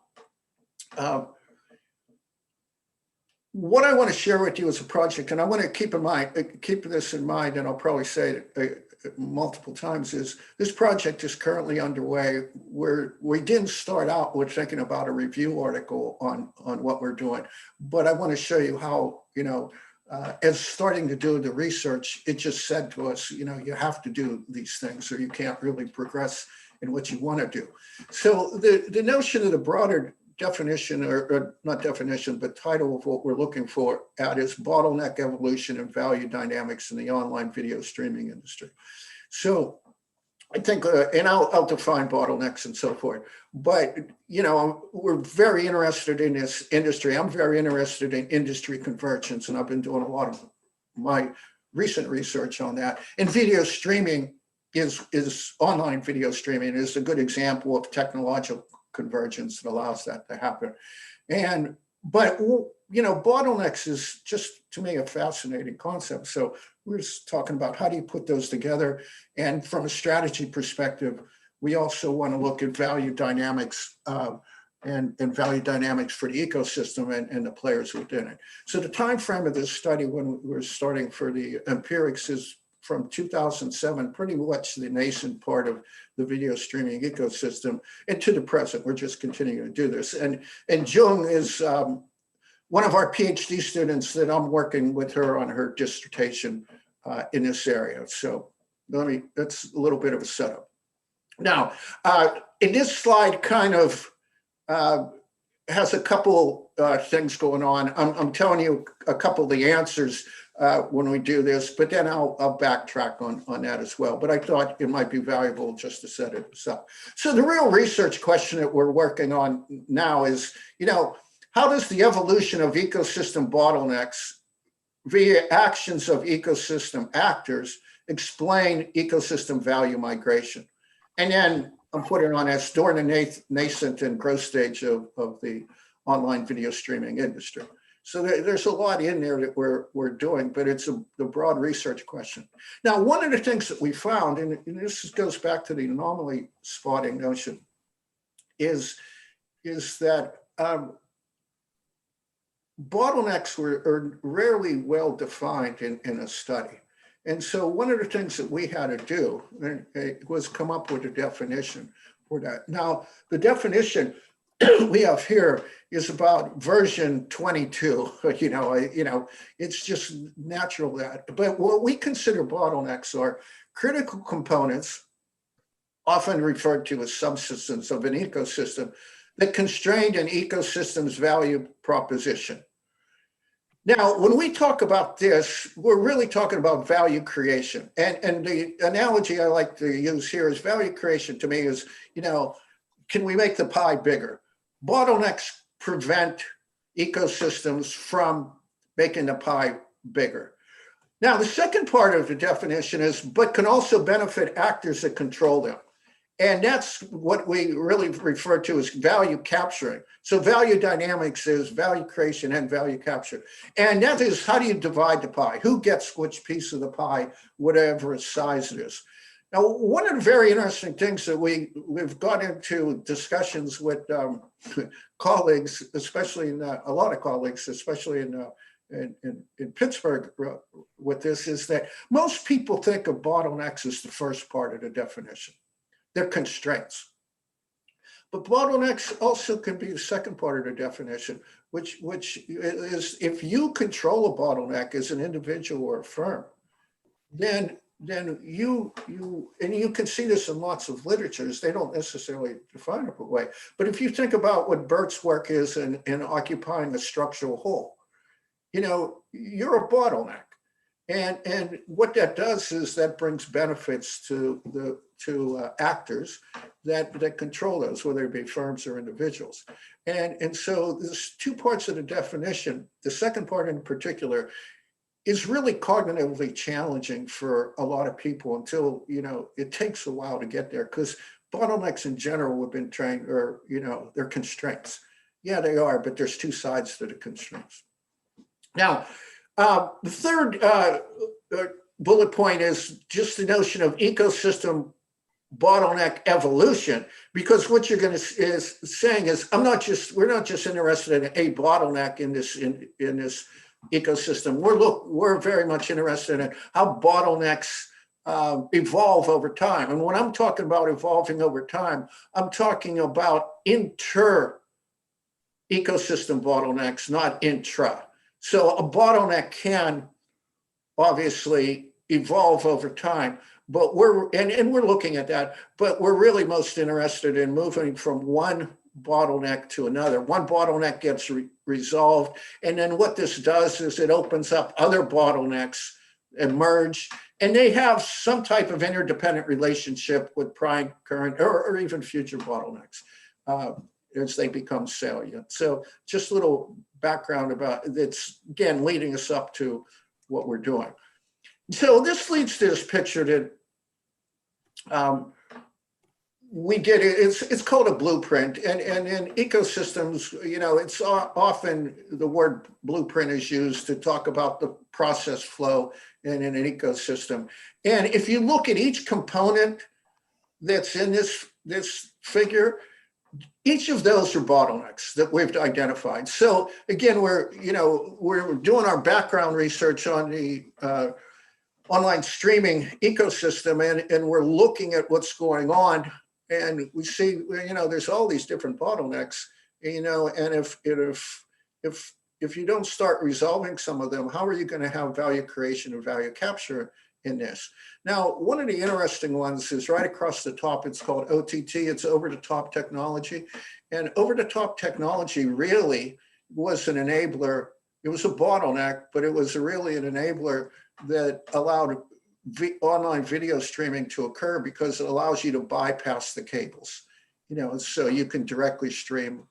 what I want to share with you is a project, and I want to keep this in mind, and I'll probably say it multiple times, is this project is currently underway where we didn't start out with thinking about a review article on what we're doing, but I want to show you how, as starting to do the research, it just said to us, you have to do these things or you can't really progress in what you want to do. So the notion of the broader definition, or not definition, but title of what we're looking for at is Bottleneck Evolution and Value Dynamics in the Online Video Streaming Industry. So I think, and I'll define bottlenecks and so forth, but, we're very interested in this industry. I'm very interested in industry convergence, and I've been doing a lot of my recent research on that. And video streaming is online video streaming is a good example of technological convergence that allows that to happen. But bottlenecks is just, to me, a fascinating concept. So we're just talking about how do you put those together. And from a strategy perspective, we also want to look at value dynamics and value dynamics for the ecosystem and the players within it. So the time frame of this study, when we're starting for the empirics, is from 2007, pretty much the nascent part of the video streaming ecosystem, and to the present. We're just continuing to do this. And Jung is one of our PhD students that I'm working with her on her dissertation in this area. So that's a little bit of a setup. Now, in this slide kind of has a couple things going on. I'm telling you a couple of the answers when we do this, but then I'll backtrack on that as well. But I thought it might be valuable just to set it up. So the real research question that we're working on now is, how does the evolution of ecosystem bottlenecks via actions of ecosystem actors explain ecosystem value migration? And then I'm putting on as during the nascent and growth stage of the online video streaming industry. So there's a lot in there that we're doing, but it's the broad research question. Now, one of the things that we found, and this goes back to the anomaly spotting notion, is that bottlenecks are rarely well defined in a study. And so one of the things that we had to do was come up with a definition for that. Now, the definition we have here is about version 22. It's just natural that. But what we consider bottlenecks are critical components, often referred to as subsystems of an ecosystem, that constrain an ecosystem's value proposition. Now, when we talk about this, we're really talking about value creation. And the analogy I like to use here is value creation to me is, can we make the pie bigger? Bottlenecks prevent ecosystems from making the pie bigger. Now, the second part of the definition is, but can also benefit actors that control them. And that's what we really refer to as value capturing. So value dynamics is value creation and value capture. And that is, how do you divide the pie? Who gets which piece of the pie, whatever size it is? Now, one of the very interesting things that we've got into discussions with colleagues, especially a lot of colleagues, especially in Pittsburgh with this, is that most people think of bottlenecks as the first part of the definition. They're constraints. But bottlenecks also can be the second part of the definition, which is, if you control a bottleneck as an individual or a firm, then you can see this in lots of literatures. They don't necessarily define it that way. But if you think about what Bert's work is in occupying a structural whole, you're a bottleneck. And what that does is that brings benefits to actors that control those, whether it be firms or individuals. And so there's two parts of the definition. The second part in particular is really cognitively challenging for a lot of people until, it takes a while to get there, because bottlenecks in general have been trained, or, they're constraints. Yeah, they are, but there's two sides to the constraints. Now, the third bullet point is just the notion of ecosystem bottleneck evolution, because what you're going to is saying is, we're not just interested in a bottleneck in this ecosystem. We're very much interested in how bottlenecks evolve over time. And when I'm talking about evolving over time, I'm talking about inter ecosystem bottlenecks, not intra. So a bottleneck can obviously evolve over time, but we're looking at that, but we're really most interested in moving from one bottleneck to another. One bottleneck gets resolved, and then what this does is it opens up other bottlenecks emerge, and they have some type of interdependent relationship with prime, current, or even future bottlenecks as they become salient. So just a little background about it's, again, leading us up to what we're doing. So this leads to this picture that we did. It's called a blueprint, and in ecosystems, it's often the word blueprint is used to talk about the process flow in an ecosystem. And if you look at each component that's in this figure, each of those are bottlenecks that we've identified. So again, we're doing our background research on the online streaming ecosystem, and we're looking at what's going on, and we see, there's all these different bottlenecks, and if you don't start resolving some of them, how are you going to have value creation and value capture in this. Now, one of the interesting ones is right across the top. It's called OTT. It's over-the-top technology. And over-the-top technology really was an enabler. It was a bottleneck, but it was really an enabler that allowed online video streaming to occur because it allows you to bypass the cables, so you can directly stream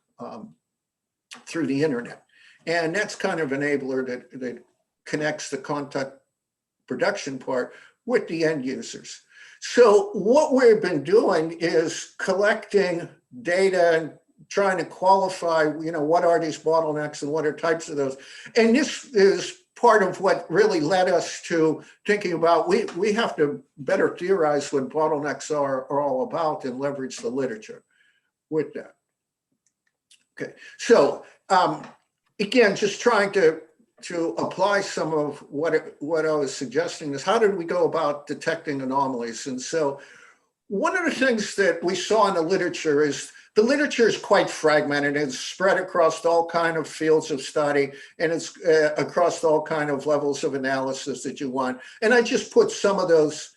through the internet. And that's kind of an enabler that connects the content production part with the end users. So what we've been doing is collecting data and trying to qualify, what are these bottlenecks and what are types of those. And this is part of what really led us to thinking about, we have to better theorize what bottlenecks are all about and leverage the literature with that. Okay, so again, just trying to apply some of what I was suggesting is how did we go about detecting anomalies? And so one of the things that we saw in the literature is the literature is quite fragmented. It's spread across all kind of fields of study, and it's across all kind of levels of analysis that you want. And I just put some of those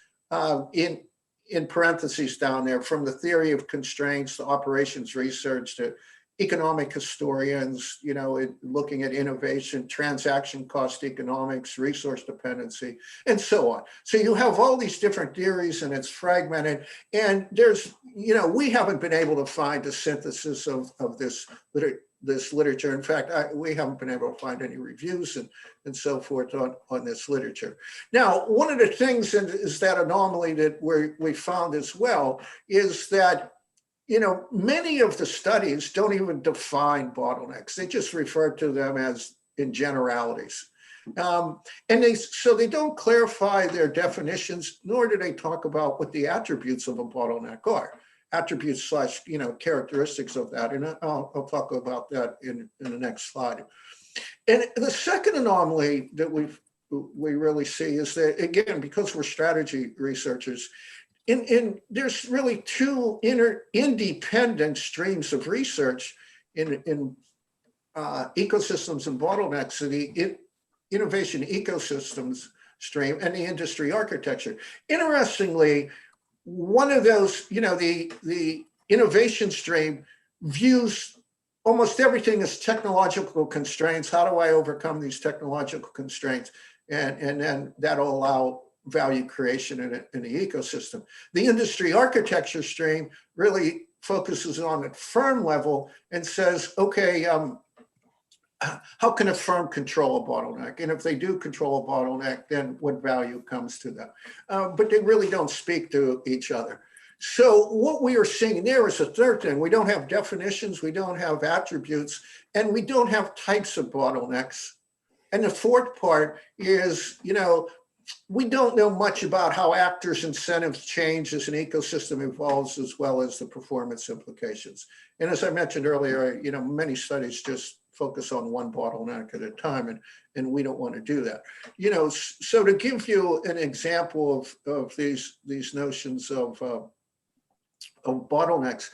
in parentheses down there, from the theory of constraints to operations research to economic historians, looking at innovation, transaction cost economics, resource dependency, and so on. So you have all these different theories and it's fragmented. And there's, we haven't been able to find a synthesis of this literature. In fact, we haven't been able to find any reviews and so forth on this literature. Now, one of the things is that anomaly that we found as well is that many of the studies don't even define bottlenecks. They just refer to them as in generalities. And so they don't clarify their definitions, nor do they talk about what the attributes of a bottleneck are. Attributes / characteristics of that. And I'll talk about that in the next slide. And the second anomaly that we really see is that, again, because we're strategy researchers, there's really two independent streams of research in ecosystems and bottlenecks: the innovation ecosystems stream and the industry architecture. Interestingly, one of those, the innovation stream views almost everything as technological constraints. How do I overcome these technological constraints? And then that'll allow value creation in the ecosystem. The industry architecture stream really focuses on the firm level and says, okay, how can a firm control a bottleneck? And if they do control a bottleneck, then what value comes to them? But they really don't speak to each other. So what we are seeing there is a third thing. We don't have definitions, we don't have attributes, and we don't have types of bottlenecks. And the fourth part is, we don't know much about how actors' incentives change as an ecosystem evolves, as well as the performance implications. And as I mentioned earlier, many studies just focus on one bottleneck at a time, and we don't want to do that. So to give you an example of these notions of bottlenecks,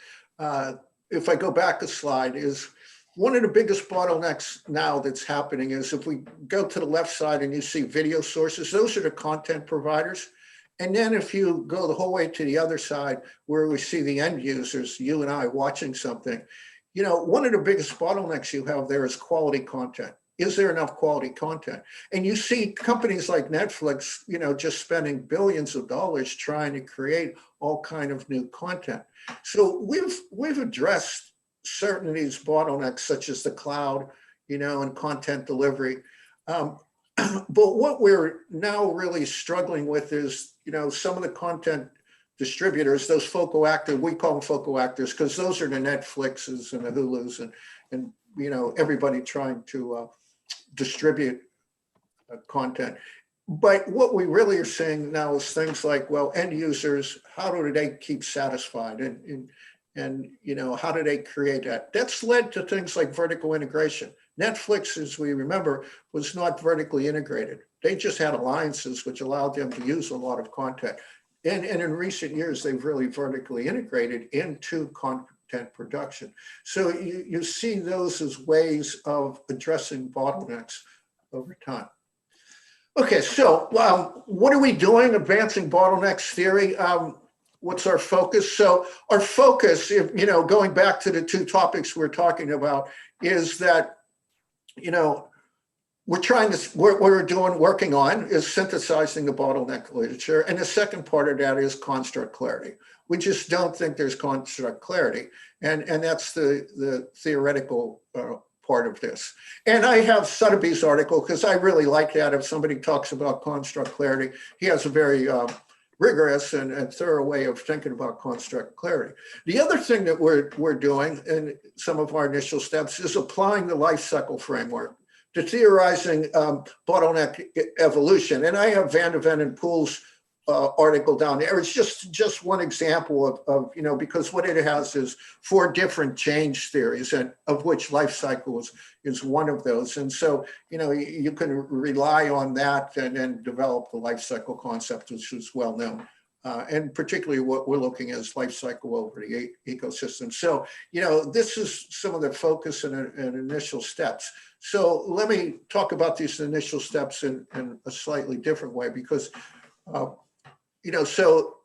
if I go back a slide, is one of the biggest bottlenecks now that's happening is if we go to the left side and you see video sources, those are the content providers. And then if you go the whole way to the other side where we see the end users, you and I watching something, one of the biggest bottlenecks you have there is quality content. Is there enough quality content? And you see companies like Netflix, just spending billions of dollars trying to create all kind of new content. So we've addressed certain of these bottlenecks, such as the cloud, and content delivery. But what we're now really struggling with is, some of the content distributors, those focal actors, we call them focal actors, because those are the Netflixes and the Hulus and everybody trying to distribute content. But what we really are seeing now is things like, well, end users, how do they keep satisfied? And how do they create that? That's led to things like vertical integration. Netflix, as we remember, was not vertically integrated. They just had alliances which allowed them to use a lot of content. And in recent years, they've really vertically integrated into content production. So you see those as ways of addressing bottlenecks over time. Okay, so what are we doing? Advancing bottlenecks theory. What's our focus? So our focus, going back to the two topics we're talking about, is that, what we're working on is synthesizing the bottleneck literature. And the second part of that is construct clarity. We just don't think there's construct clarity. And that's the theoretical part of this. And I have Sotheby's article because I really like that. If somebody talks about construct clarity, he has a very rigorous and thorough way of thinking about construct clarity. The other thing that we're doing in some of our initial steps is applying the life cycle framework to theorizing bottleneck evolution. And I have Van de Ven and Poole's article down there. It's just one example of because what it has is 4 different change theories, and of which life cycle is one of those. And so, you can rely on that and then develop the life cycle concept, which is well known. And particularly what we're looking at is life cycle over the ecosystem. So, this is some of the focus and initial steps. So let me talk about these initial steps in a slightly different way, because so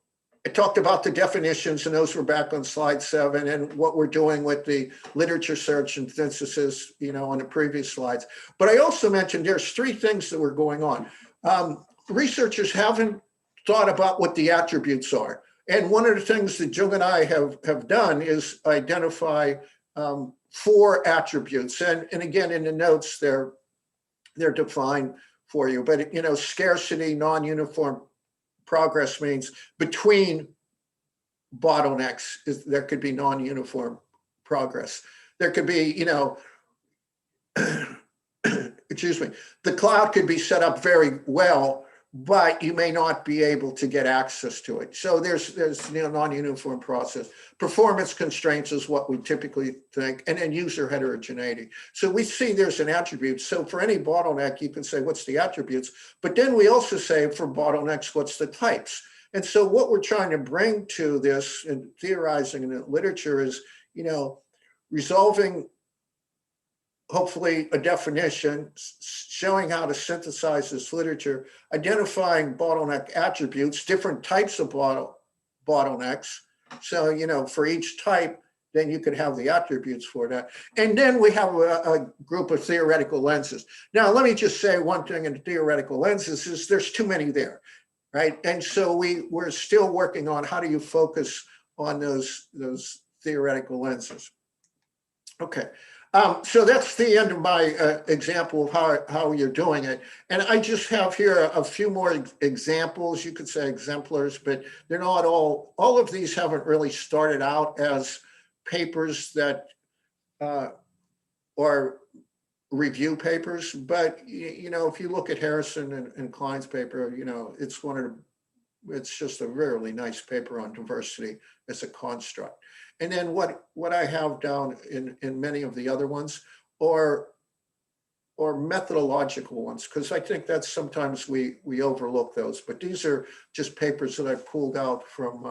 I talked about the definitions, and those were back on slide 7, and what we're doing with the literature search and synthesis, on the previous slides. But I also mentioned there's 3 things that were going on. Researchers haven't thought about what the attributes are. And one of the things that Jung and I have done is identify 4 attributes. And again, in the notes, they're defined for you. But, scarcity, non-uniform progress means between bottlenecks, there could be non-uniform progress. There could be, excuse me, the cloud could be set up very well, but you may not be able to get access to it. So there's non-uniform process. Performance constraints is what we typically think, and then user heterogeneity. So we see there's an attribute. So for any bottleneck, you can say, what's the attributes? But then we also say for bottlenecks, what's the types? And so what we're trying to bring to this and theorizing in the literature is, resolving hopefully a definition, showing how to synthesize this literature, identifying bottleneck attributes, different types of bottlenecks. So, for each type, then you could have the attributes for that. And then we have a group of theoretical lenses. Now, let me just say one thing in theoretical lenses is there's too many there, right? And so we're still working on how do you focus on those theoretical lenses. Okay. So that's the end of my example of how you're doing it. And I just have here a few more examples. You could say exemplars, but they're not all of these haven't really started out as papers that are review papers. But, if you look at Harrison and Klein's paper, it's just a really nice paper on diversity as a construct. And then what I have down in many of the other ones are methodological ones, because I think that sometimes we overlook those. But these are just papers that I pulled out from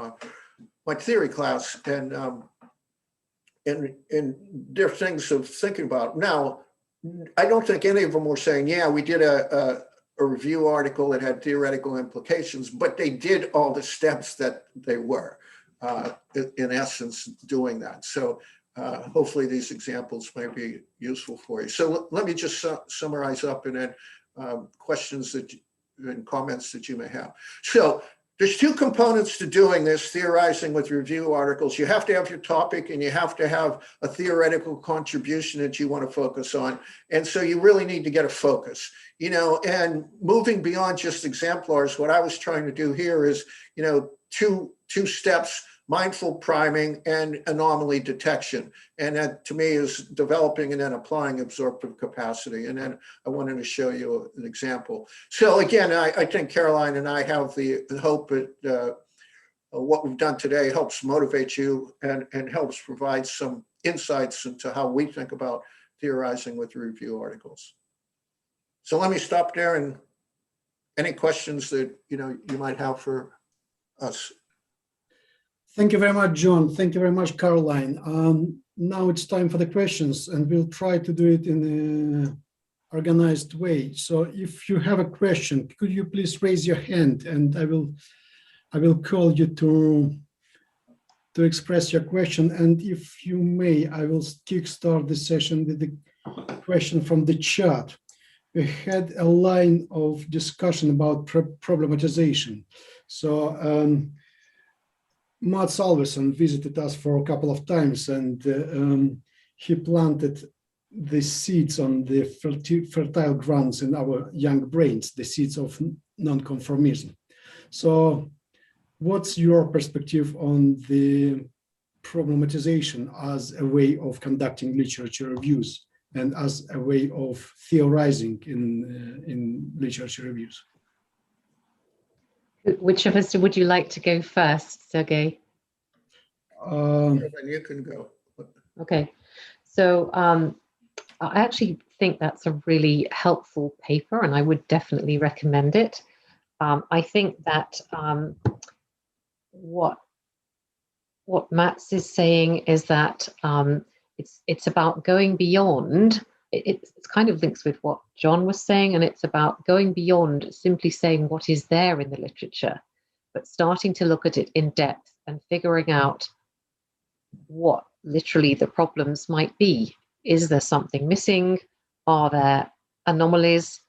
my theory class, and they're things of thinking about. Now, I don't think any of them were saying, yeah, we did a review article that had theoretical implications, but they did all the steps that they were. In essence, doing that. So hopefully these examples may be useful for you. So let me just summarize up, and then questions and comments that you may have. So there's 2 components to doing this, theorizing with review articles. You have to have your topic, and you have to have a theoretical contribution that you want to focus on. And so you really need to get a focus, and moving beyond just exemplars. What I was trying to do here is, two steps: mindful priming and anomaly detection. And that to me is developing and then applying absorptive capacity. And then I wanted to show you an example. So again, I think Caroline and I have the hope that what we've done today helps motivate you and helps provide some insights into how we think about theorizing with review articles. So let me stop there, and any questions that you might have for us. Thank you very much, John. Thank you very much, Caroline. Now it's time for the questions, and we'll try to do it in a organized way. So if you have a question, could you please raise your hand, and I will call you to express your question. And if you may, I will kickstart the session with the question from the chat. We had a line of discussion about problematization. So Mats Alvesson visited us for a couple of times, and he planted the seeds on the fertile grounds in our young brains, the seeds of nonconformism. So what's your perspective on the problematization as a way of conducting literature reviews and as a way of theorizing in literature reviews? Which of us would you like to go first, Sergey? You can go. Okay, so I actually think that's a really helpful paper, and I would definitely recommend it. I think that what Mats is saying is that it's about going beyond. It's kind of links with what John was saying, and it's about going beyond simply saying what is there in the literature, but starting to look at it in depth and figuring out what literally the problems might be. Is there something missing? Are there anomalies?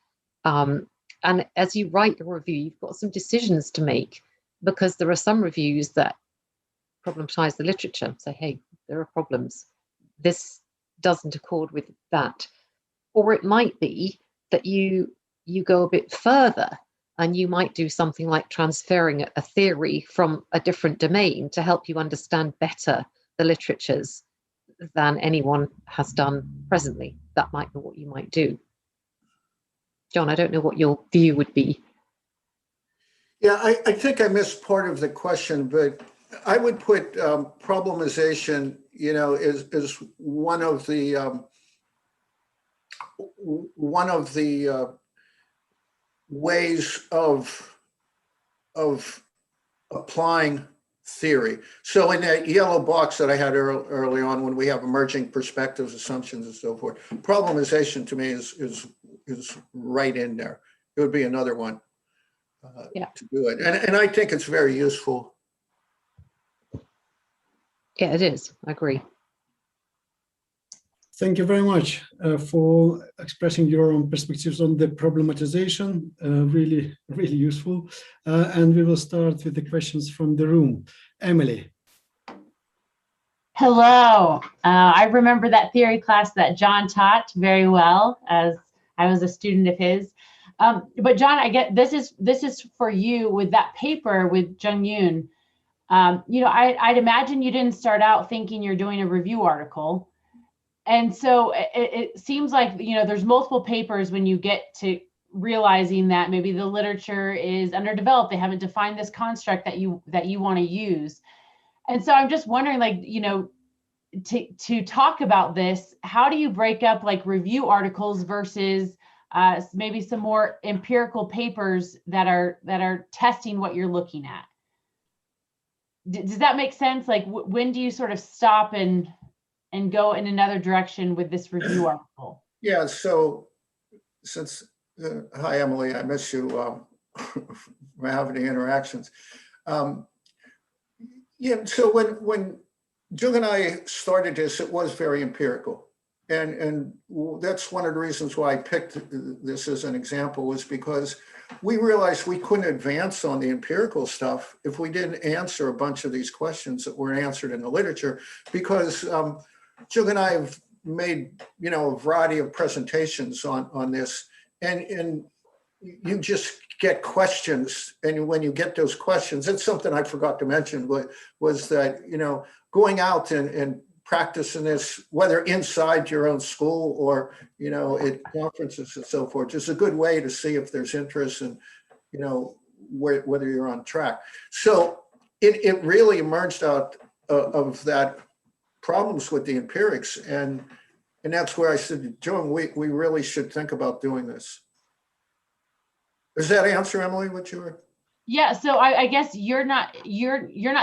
And as you write the review, you've got some decisions to make, because there are some reviews that problematize the literature, say, hey, there are problems. This doesn't accord with that. Or it might be that you go a bit further, and you might do something like transferring a theory from a different domain to help you understand better the literatures than anyone has done presently. That might be what you might do. John, I don't know what your view would be. Yeah, I think I missed part of the question, but I would put problematization, is one of the ways of applying theory. So in that yellow box that I had early on, when we have emerging perspectives, assumptions, and so forth, problematization to me is right in there. It would be another one to do it, and I think it's very useful. Yeah, it is. I agree. Thank you very much for expressing your own perspectives on the problematization. Really, really useful. And we will start with the questions from the room. Emily. Hello. I remember that theory class that John taught very well, as I was a student of his. But John, I get this is for you with that paper with Jung Yoon. I'd imagine you didn't start out thinking you're doing a review article. And so it seems like, there's multiple papers when you get to realizing that maybe the literature is underdeveloped. They haven't defined this construct that you want to use. And so I'm just wondering, to talk about this, how do you break up review articles versus maybe some more empirical papers that are testing what you're looking at? Does that make sense? When do you sort of stop and go in another direction with this review article? Yeah, so since, hi, Emily, I miss you. We're having the interactions. So when Jung and I started this, it was very empirical. And that's one of the reasons why I picked this as an example, was because we realized we couldn't advance on the empirical stuff if we didn't answer a bunch of these questions that were answered in the literature, because Jung and I have made, a variety of presentations on this, and you just get questions. And when you get those questions, it's something I forgot to mention, was that, going out and practicing this, whether inside your own school or, at conferences and so forth, is a good way to see if there's interest and, whether you're on track. So it really emerged out of that problems with the empirics. And that's where I said, Jung, we really should think about doing this. Does that answer, Emily, what you were? Yeah, so I guess you're not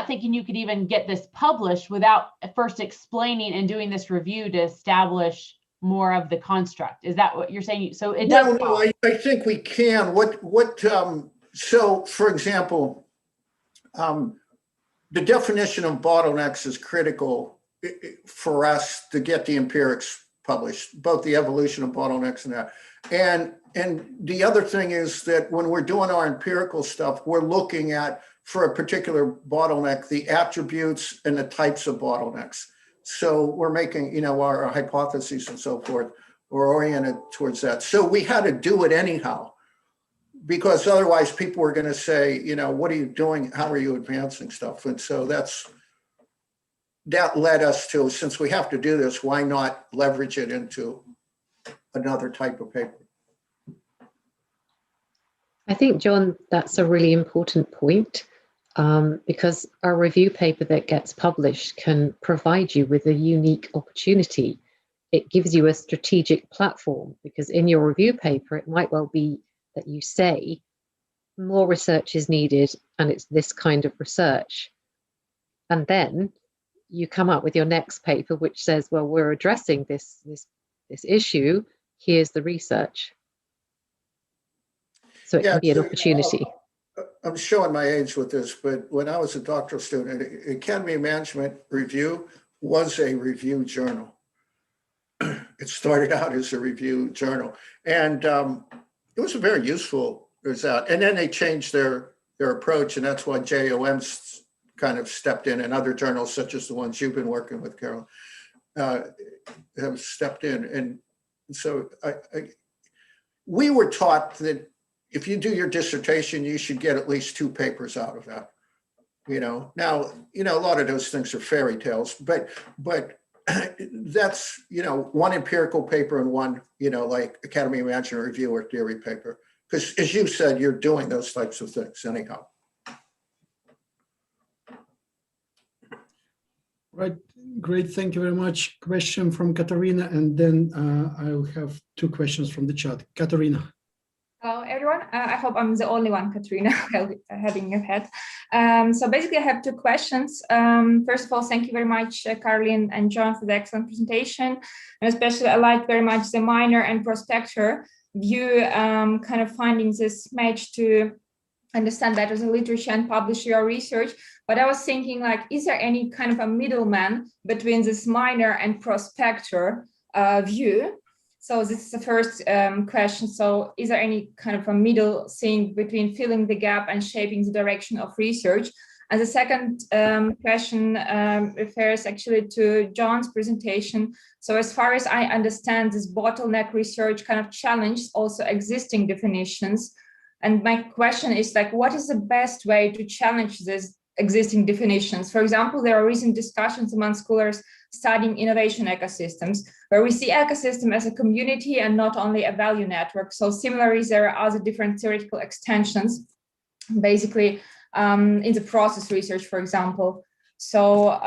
thinking you could even get this published without first explaining and doing this review to establish more of the construct. Is that what you're saying? So it Well, does. no, I think we can. So for example, the definition of bottlenecks is critical for us to get the empirics published, both the evolution of bottlenecks and that. And the other thing is that when we're doing our empirical stuff, we're looking at, for a particular bottleneck, the attributes and the types of bottlenecks. So we're making, you know, our hypotheses and so forth, we're oriented towards that. So we had to do it anyhow, because otherwise people were going to say, you know, what are you doing? How are you advancing stuff? And so that led us to, since we have to do this, why not leverage it into another type of paper? I think, John, that's a really important point, because a review paper that gets published can provide you with a unique opportunity. It gives you a strategic platform, because in your review paper, it might well be that you say more research is needed and it's this kind of research. And then you come up with your next paper, which says, well, we're addressing this issue. Here's the research. So it can be an opportunity. I'm showing my age with this, but when I was a doctoral student, Academy Management Review was a review journal. It started out as a review journal, and it was very useful. And then they changed their approach, and that's why JOM's kind of stepped in, and other journals such as the ones you've been working with, Carol, have stepped in. And so we were taught that if you do your dissertation, you should get at least 2 papers out of that. You know, now, you know, a lot of those things are fairy tales, but that's, you know, 1 empirical paper and 1, you know, like Academy Management Review or theory paper. Because as you said, you're doing those types of things anyhow. Right, great, thank you very much. Question from Katarina, and then I'll have 2 questions from the chat. Katarina. Hello, everyone. I hope I'm the only one, Katrina, having your head. So basically, I have 2 questions. First of all, thank you very much, Caroline and John, for the excellent presentation. And especially, I like very much the minor and prospector view, kind of finding this match to understand better the literature and publish your research. But I was thinking, like, is there any kind of a middleman between this minor and prospector view? So this is the first question. So is there any kind of a middle thing between filling the gap and shaping the direction of research? And the second question refers actually to John's presentation. So as far as I understand, this bottleneck research kind of challenged also existing definitions. And my question is, like, what is the best way to challenge these existing definitions? For example, there are recent discussions among scholars studying innovation ecosystems, where we see ecosystem as a community and not only a value network. So similarly, there are other different theoretical extensions, basically in the process research, for example. So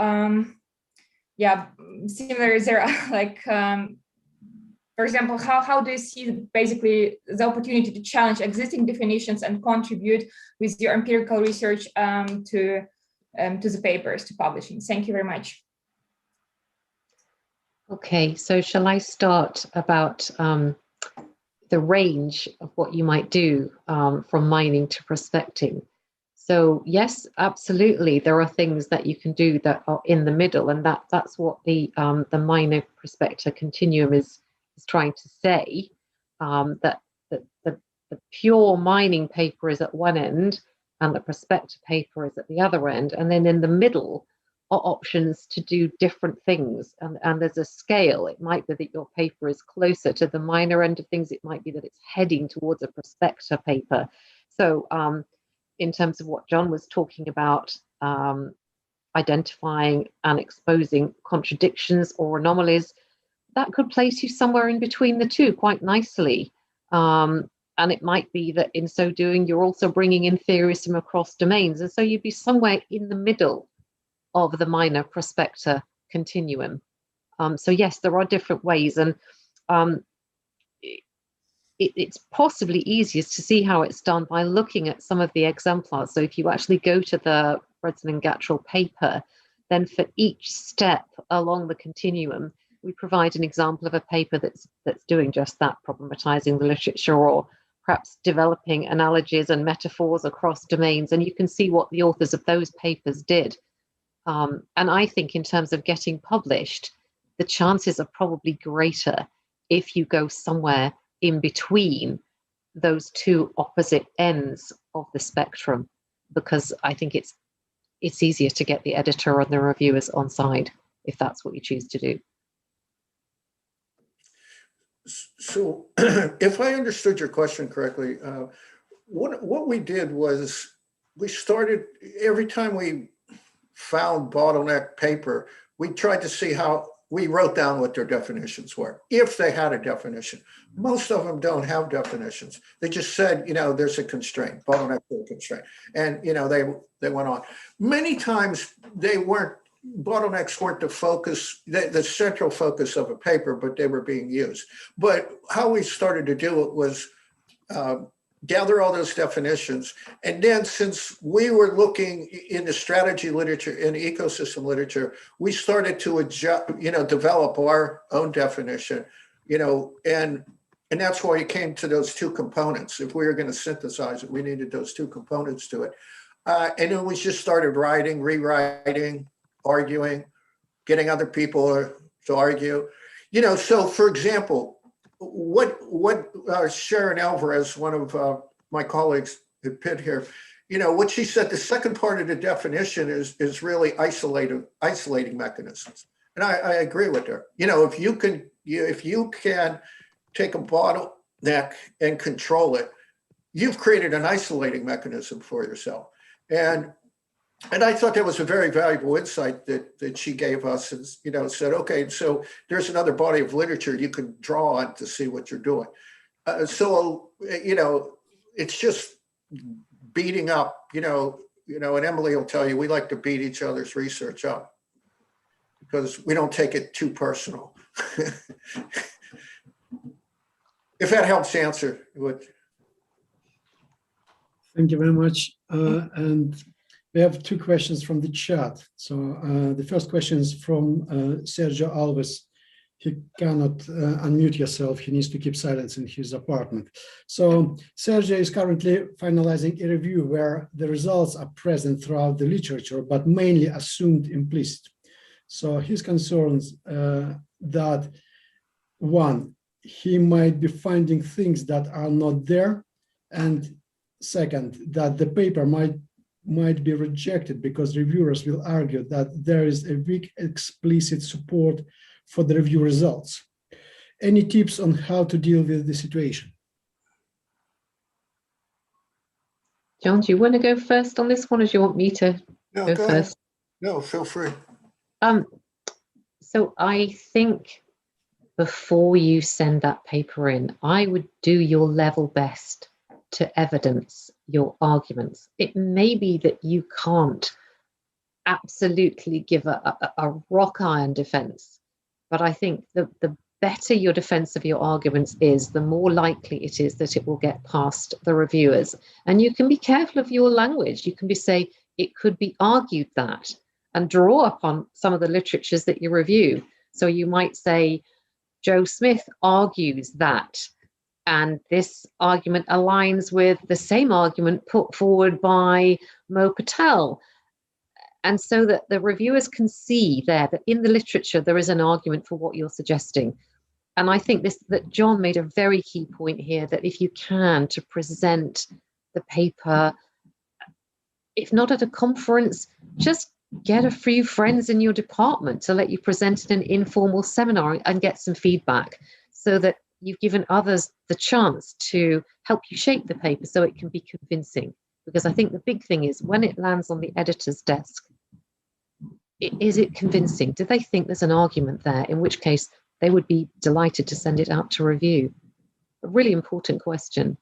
yeah, similarly, there are like, for example, how do you see basically the opportunity to challenge existing definitions and contribute with your empirical research to the papers, to publishing? Thank you very much. Okay, so shall I start about the range of what you might do from mining to prospecting? So yes, absolutely, there are things that you can do that are in the middle, and that's what the miner prospector continuum is trying to say, that the pure mining paper is at one end and the prospector paper is at the other end, and then in the middle are options to do different things, and there's a scale. It might be that your paper is closer to the minor end of things, it might be that it's heading towards a prospector paper. So in terms of what John was talking about, identifying and exposing contradictions or anomalies, that could place you somewhere in between the two quite nicely. And it might be that in so doing, you're also bringing in theories from across domains. And so you'd be somewhere in the middle of the minor prospector continuum. So yes, there are different ways, and it's possibly easiest to see how it's done by looking at some of the exemplars. So if you actually go to the Prescott and Gatrell paper, then for each step along the continuum, we provide an example of a paper that's doing just that, problematizing the literature, or perhaps developing analogies and metaphors across domains, and you can see what the authors of those papers did. And I think in terms of getting published, the chances are probably greater if you go somewhere in between those two opposite ends of the spectrum, because I think it's easier to get the editor and the reviewers on side if that's what you choose to do. So if I understood your question correctly, what we did was we started, every time we found bottleneck paper, we tried to see how, we wrote down what their definitions were, if they had a definition. Most of them don't have definitions. They just said, you know, there's a constraint, bottleneck is a constraint. And, you know, they went on. Many times bottlenecks weren't the focus, the central focus of a paper, but they were being used. But how we started to do it was gather all those definitions. And then since we were looking in the strategy literature and ecosystem literature, we started to adjust, you know, develop our own definition, you know, and that's why it came to those two components. If we were going to synthesize it, we needed those two components to it. And then we just started writing, rewriting, arguing, getting other people to argue, you know. So for example, what Sharon Alvarez, one of my colleagues at Pitt here, you know, what she said, the second part of the definition is really isolating mechanisms. And I agree with her. You know, if you can take a bottleneck and control it, you've created an isolating mechanism for yourself. And I thought that was a very valuable insight that she gave us, and, you know, said, okay, so there's another body of literature you can draw on to see what you're doing. So, you know, it's just beating up, you know, and Emily will tell you, we like to beat each other's research up because we don't take it too personal. If that helps answer what. Thank you very much. And we have two questions from the chat. So the first question is from Sergio Alves. He cannot unmute yourself. He needs to keep silence in his apartment. So Sergio is currently finalizing a review where the results are present throughout the literature, but mainly assumed implicit. So his concerns that, one, he might be finding things that are not there, and second, that the paper might be rejected because reviewers will argue that there is a weak explicit support for the review results. Any tips on how to deal with the situation? John, do you want to go first on this one, or do you want me to go first? No, feel free. So I think before you send that paper in, I would do your level best to evidence your arguments. It may be that you can't absolutely give a rock iron defense, but I think the better your defense of your arguments is, the more likely it is that it will get past the reviewers. And you can be careful of your language. You can say, it could be argued that, and draw upon some of the literatures that you review. So you might say, Joe Smith argues that, and this argument aligns with the same argument put forward by Mo Patel. And so that the reviewers can see there that in the literature, there is an argument for what you're suggesting. And I think that John made a very key point here, that if you can, to present the paper, if not at a conference, just get a few friends in your department to let you present in an informal seminar and get some feedback, so that you've given others the chance to help you shape the paper so it can be convincing. Because I think the big thing is, when it lands on the editor's desk, is it convincing? Do they think there's an argument there? In which case, they would be delighted to send it out to review. A really important question.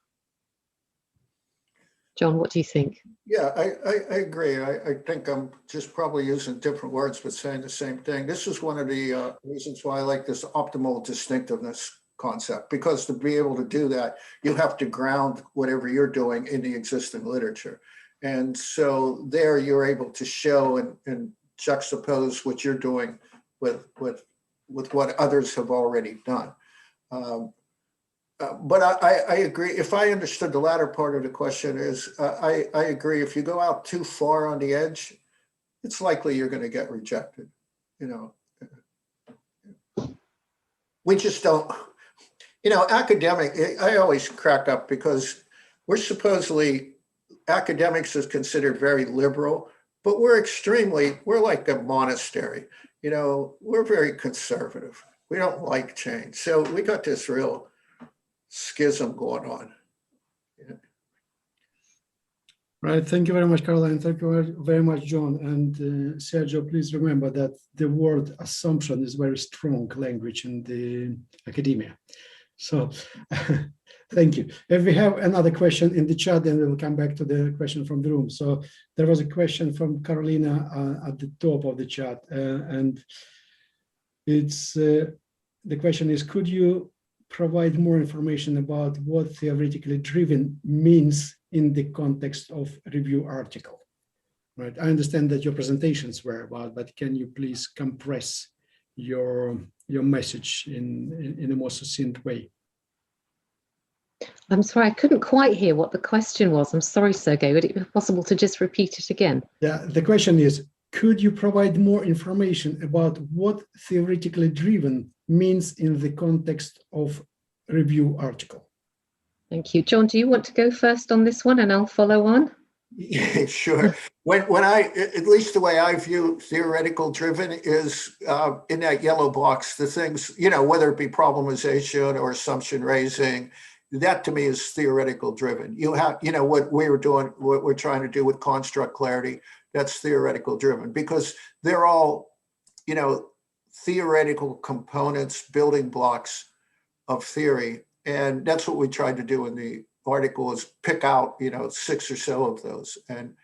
John, what do you think? Yeah, I agree. I think I'm just probably using different words, but saying the same thing. This is one of the reasons why I like this optimal distinctiveness concept, because to be able to do that, you have to ground whatever you're doing in the existing literature. And so there you're able to show and juxtapose what you're doing with with what others have already done. But I agree. If I understood the latter part of the question is, I agree. If you go out too far on the edge, it's likely you're going to get rejected. You know, we just don't, you know, academic, I always crack up because we're supposedly, academics is considered very liberal, but we're like a monastery. You know, we're very conservative. We don't like change. So we got this real schism going on. Yeah. Right. Thank you very much, Caroline. Thank you very much, John. And Sergio, please remember that the word assumption is very strong language in the academia. So thank you. If we have another question in the chat, then we'll come back to the question from the room. So there was a question from Carolina at the top of the chat. And it's the question is, could you provide more information about what theoretically driven means in the context of review article? Right. I understand that your presentations were about, but can you please compress your message in a more succinct way? I'm sorry, I couldn't quite hear what the question was. I'm sorry, Sergey. Would it be possible to just repeat it again? Yeah, the question is, could you provide more information about what theoretically driven means in the context of review article? Thank you. John, do you want to go first on this one and I'll follow on? Yeah, sure. When I, at least the way I view theoretical driven is in that yellow box, the things, you know, whether it be problematization or assumption raising, that to me is theoretical driven. You have, you know, what we were doing, what we're trying to do with construct clarity, that's theoretical driven because they're all, you know, theoretical components, building blocks of theory. And that's what we tried to do in the article is pick out, you know, 6 or so of those and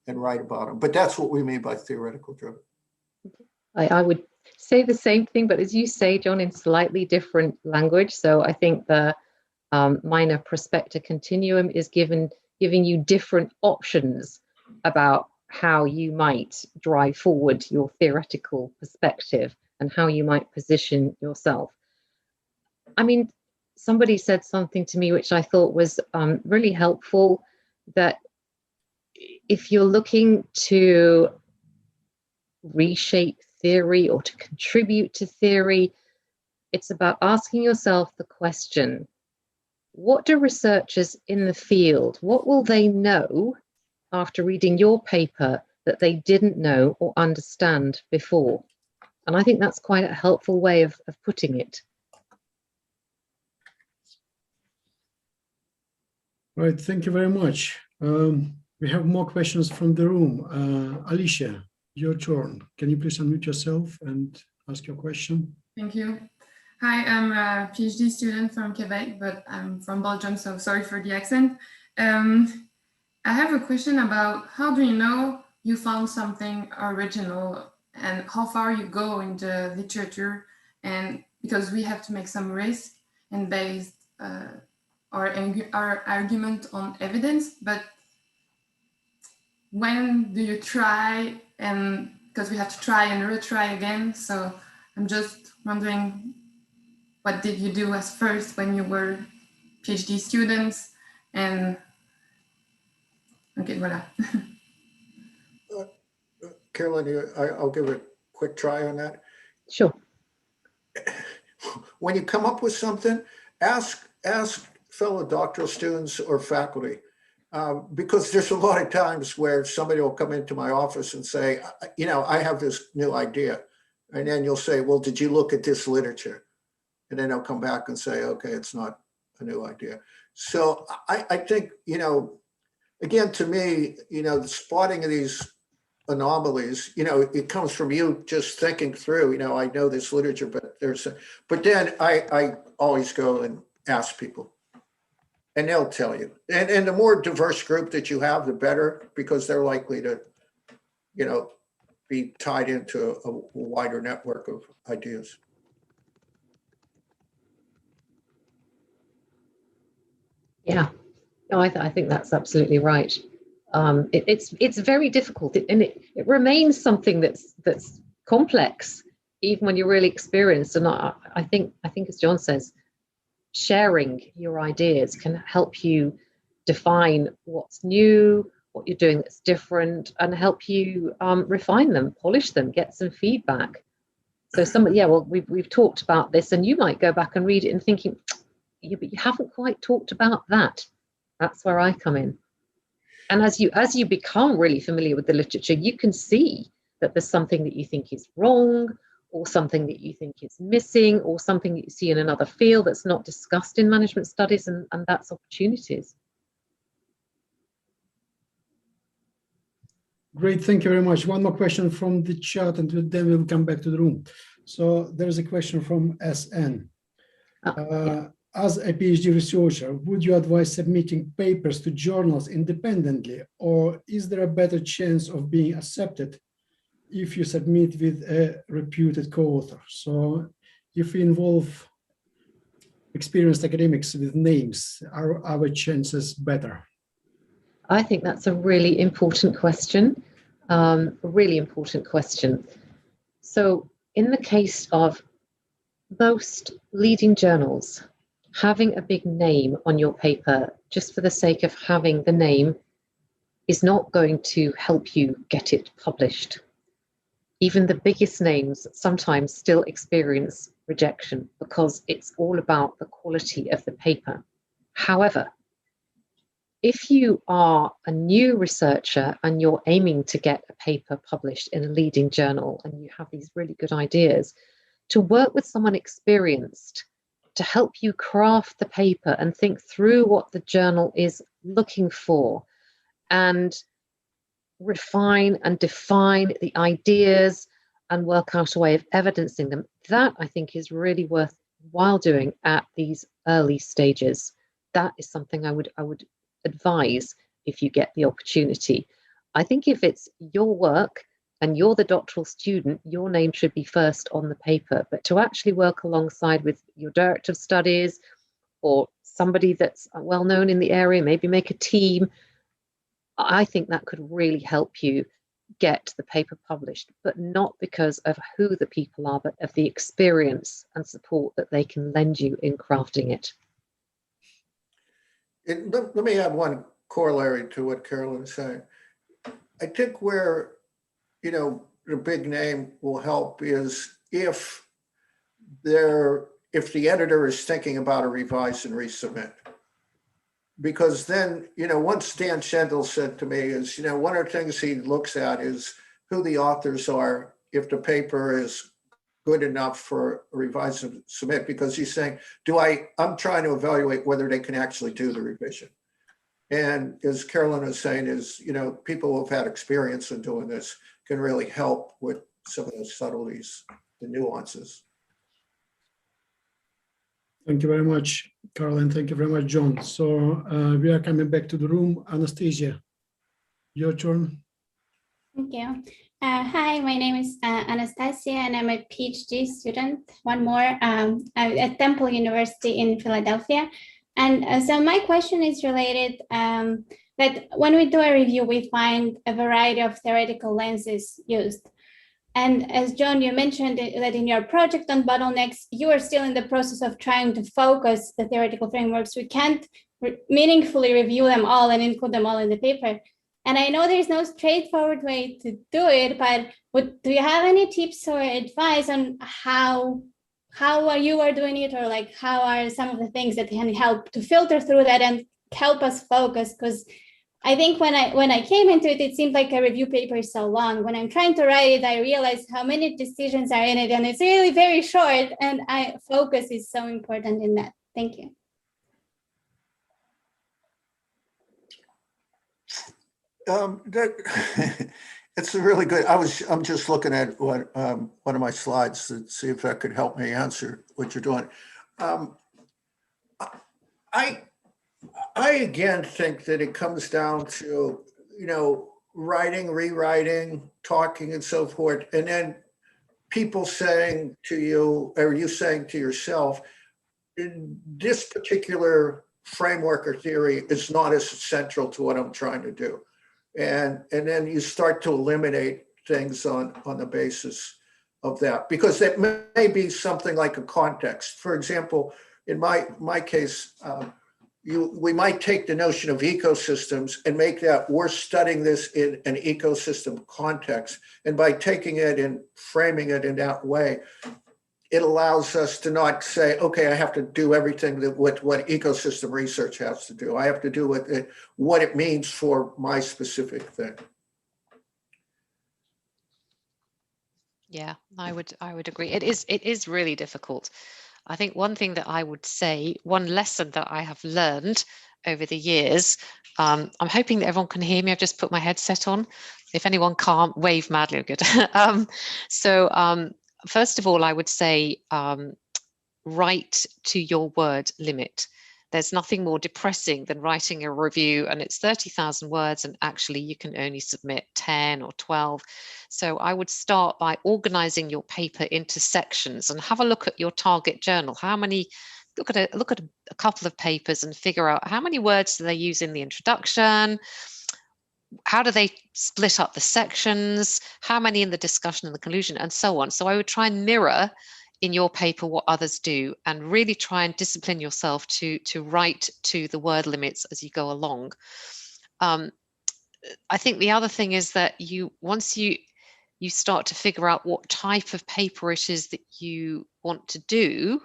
write about them. But that's what we mean by theoretical driven. I would say the same thing, but as you say, John, in slightly different language. So I think the minor prospector continuum is giving you different options about how you might drive forward your theoretical perspective and how you might position yourself. I mean, somebody said something to me which I thought was really helpful, that if you're looking to reshape theory or to contribute to theory, it's about asking yourself the question, what do researchers in the field, what will they know after reading your paper that they didn't know or understand before? And I think that's quite a helpful way of putting it. Right, thank you very much. We have more questions from the room. Alicia, your turn. Can you please unmute yourself and ask your question? Thank you. Hi, I'm a PhD student from Quebec, but I'm from Belgium, so sorry for the accent. I have a question about how do you know you found something original and how far you go in the literature, and because we have to make some risk and base our argument on evidence, but when do you try, and because we have to try and retry again, so I'm just wondering, what did you do as first when you were PhD students? And okay, voila. Caroline, I'll give a quick try on that. Sure. When you come up with something, ask fellow doctoral students or faculty, because there's a lot of times where somebody will come into my office and say, you know, I have this new idea. And then you'll say, well, did you look at this literature? And then they'll come back and say, okay, it's not a new idea. So I think, you know, again, to me, you know, the spotting of these anomalies, you know, it comes from you just thinking through, you know, I know this literature, but then I always go and ask people and they'll tell you. And the more diverse group that you have, the better, because they're likely to, you know, be tied into a wider network of ideas. Yeah, no, I think that's absolutely right. It's very difficult, and it remains something that's complex. even when you're really experienced. And I think as John says, sharing your ideas can help you define what's new, what you're doing that's different, and help you refine them, polish them, get some feedback. So we've talked about this, and you might go back and read it and thinking, yeah, but you haven't quite talked about that. That's where I come in. And as you become really familiar with the literature, you can see that there's something that you think is wrong, or something that you think is missing, or something that you see in another field that's not discussed in management studies, and that's opportunities. Great, thank you very much. One more question from the chat, and then we'll come back to the room. So there's a question from SN. As a PhD researcher, would you advise submitting papers to journals independently, or is there a better chance of being accepted if you submit with a reputed co-author? So if we involve experienced academics with names, are our chances better? I think that's a really important question. So in the case of most leading journals, having a big name on your paper just for the sake of having the name is not going to help you get it published. Even the biggest names sometimes still experience rejection because it's all about the quality of the paper. However, if you are a new researcher and you're aiming to get a paper published in a leading journal and you have these really good ideas, to work with someone experienced to help you craft the paper and think through what the journal is looking for and refine and define the ideas and work out a way of evidencing them. That, I think, is really worthwhile doing at these early stages. That is something I would advise if you get the opportunity. I think if it's your work and you're the doctoral student, your name should be first on the paper. But to actually work alongside with your director of studies or somebody that's well known in the area, maybe make a team, I think that could really help you get the paper published, but not because of who the people are, but of the experience and support that they can lend you in crafting it. Let me add one corollary to what Carolyn is saying. I think where, the big name will help is if the editor is thinking about a revise and resubmit. Because then, once Dan Schendel said to me is, one of the things he looks at is who the authors are, if the paper is good enough for a revise and submit, because he's saying, I'm trying to evaluate whether they can actually do the revision. And as Carolyn was saying is, people who have had experience in doing this can really help with some of those subtleties, the nuances. Thank you very much, Caroline. Thank you very much, John. So we are coming back to the room. Anastasia, your turn. Thank you. Hi, my name is Anastasia, and I'm a PhD student. One more at Temple University in Philadelphia. And so my question is related that when we do a review, we find a variety of theoretical lenses used. And as John, you mentioned that in your project on bottlenecks, you are still in the process of trying to focus the theoretical frameworks. We can't meaningfully review them all and include them all in the paper. And I know there's no straightforward way to do it, but do you have any tips or advice on how you are doing it, or like how are some of the things that can help to filter through that and help us focus? Because I think when I came into it, it seemed like a review paper is so long. When I'm trying to write it, I realize how many decisions are in it, and it's really very short. And focus is so important in that. Thank you. It's a really good. I'm just looking at what one of my slides to see if that could help me answer what you're doing. I again think that it comes down to, writing, rewriting, talking and so forth, and then people saying to you, or you saying to yourself, this particular framework or theory is not as central to what I'm trying to do. And then you start to eliminate things on the basis of that, because it may be something like a context. For example, in my case, we might take the notion of ecosystems and make that we're studying this in an ecosystem context. And by taking it and framing it in that way, it allows us to not say, okay, I have to do everything that what ecosystem research has to do. I have to do with what it means for my specific thing. Yeah, I would agree. It is really difficult. I think one thing that I would say, one lesson that I have learned over the years, I'm hoping that everyone can hear me. I've just put my headset on. If anyone can't, wave madly. Good. First of all, I would say write to your word limit. There's nothing more depressing than writing a review and it's 30,000 words and actually you can only submit 10 or 12. So I would start by organizing your paper into sections and have a look at your target journal. Look at a couple of papers and figure out how many words do they use in the introduction, how do they split up the sections, how many in the discussion and the conclusion, and so on. So I would try and mirror in your paper what others do and really try and discipline yourself to write to the word limits as you go along. I think the other thing is that once you start to figure out what type of paper it is that you want to do,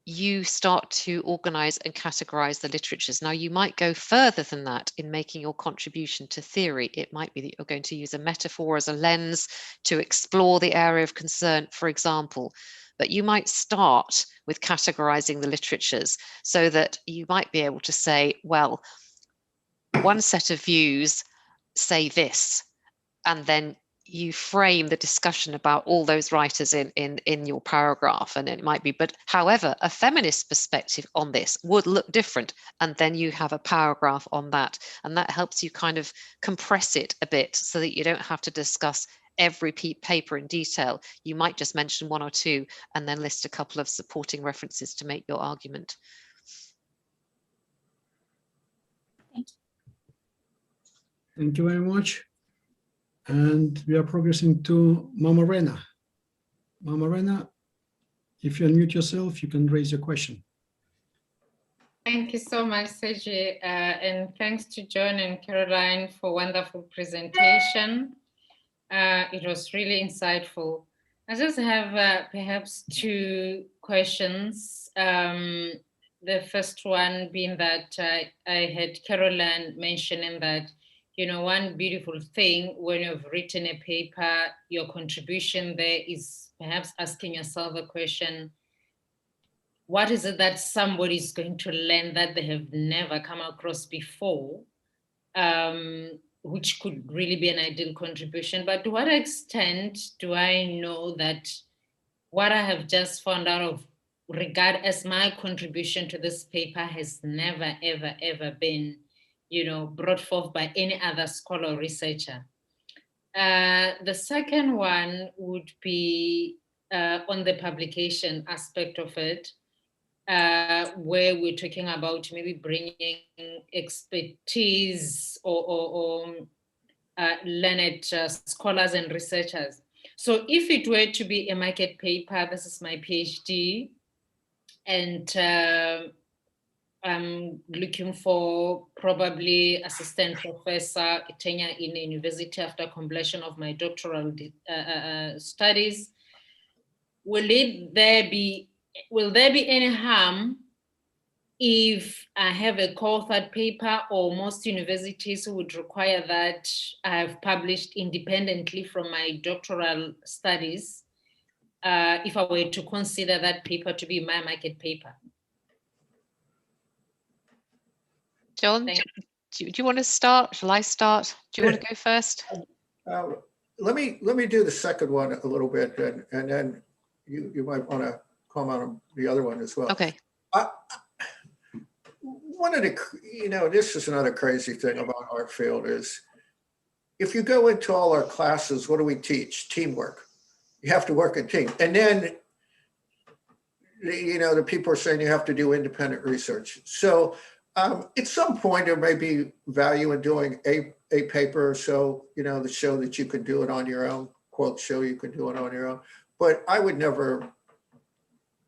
you start to organize and categorize the literatures. Now, you might go further than that in making your contribution to theory. It might be that you're going to use a metaphor as a lens to explore the area of concern, for example. But you might start with categorizing the literatures so that you might be able to say, well, one set of views say this, and then you frame the discussion about all those writers in your paragraph, and it might be, but however, a feminist perspective on this would look different, and then you have a paragraph on that, and that helps you kind of compress it a bit so that you don't have to discuss every paper in detail. You might just mention one or two and then list a couple of supporting references to make your argument. Thank you very much. And we are progressing to Mama Rena. Mama Rena, if you unmute yourself, you can raise your question. Thank you so much, Sergi, and thanks to John and Caroline for wonderful presentation. It was really insightful. I just have perhaps two questions. The first one being that I had Caroline mentioning that, you know, one beautiful thing when you've written a paper, your contribution there is perhaps asking yourself a question, what is it that somebody is going to learn that they have never come across before, which could really be an ideal contribution. But to what extent do I know that what I have just found out of regard as my contribution to this paper has never, ever, ever been, you know, brought forth by any other scholar or researcher? The second one would be on the publication aspect of it, where we're talking about maybe bringing expertise or learned scholars and researchers. So if it were to be a market paper, this is my PhD, and I'm looking for probably assistant professor tenure in a university after completion of my doctoral studies. Will there be any harm if I have a co-authored paper, or most universities would require that I have published independently from my doctoral studies, if I were to consider that paper to be my market paper? John, do you want to start? Shall I start? Do you want to go first? Let me do the second one a little bit, and then you might want to comment on the other one as well. Okay. One of the, you know, this is another crazy thing about our field is, if you go into all our classes, what do we teach? Teamwork. You have to work in team. And then, you know, the people are saying you have to do independent research. So at some point, there may be value in doing a paper or so, you know, to show that you can do it on your own. quote show you can do it on your own. But I would never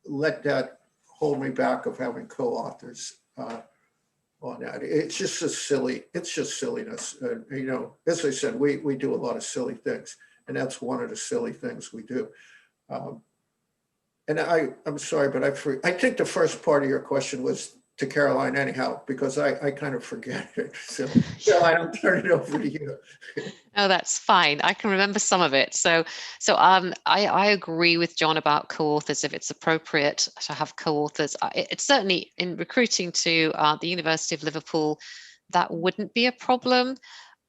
let that hold me back of having co-authors on that. It's just a silly, it's just silliness. You know, as I said, we do a lot of silly things, and that's one of the silly things we do. And I'm sorry, but I think the first part of your question was to Caroline anyhow, because I kind of forget it. So Caroline, I'll turn it over to you. Oh, that's fine. I can remember some of it. So I agree with John about co-authors if it's appropriate to have co-authors. It's certainly in recruiting to the University of Liverpool, that wouldn't be a problem.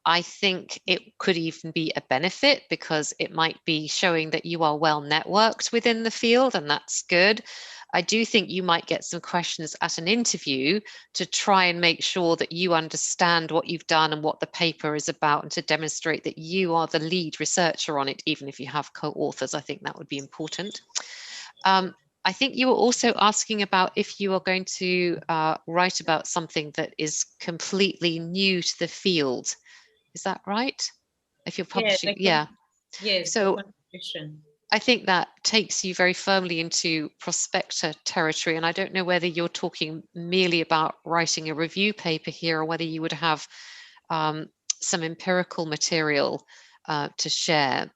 I think it could even be a benefit because it might be showing that you are well networked within the field, and that's good. I do think you might get some questions at an interview to try and make sure that you understand what you've done and what the paper is about, and to demonstrate that you are the lead researcher on it, even if you have co-authors. I think that would be important. I think you were also asking about if you are going to write about something that is completely new to the field. Is that right? If you're publishing, yeah. Yes. So I think that takes you very firmly into prospector territory. And I don't know whether you're talking merely about writing a review paper here, or whether you would have some empirical material to share.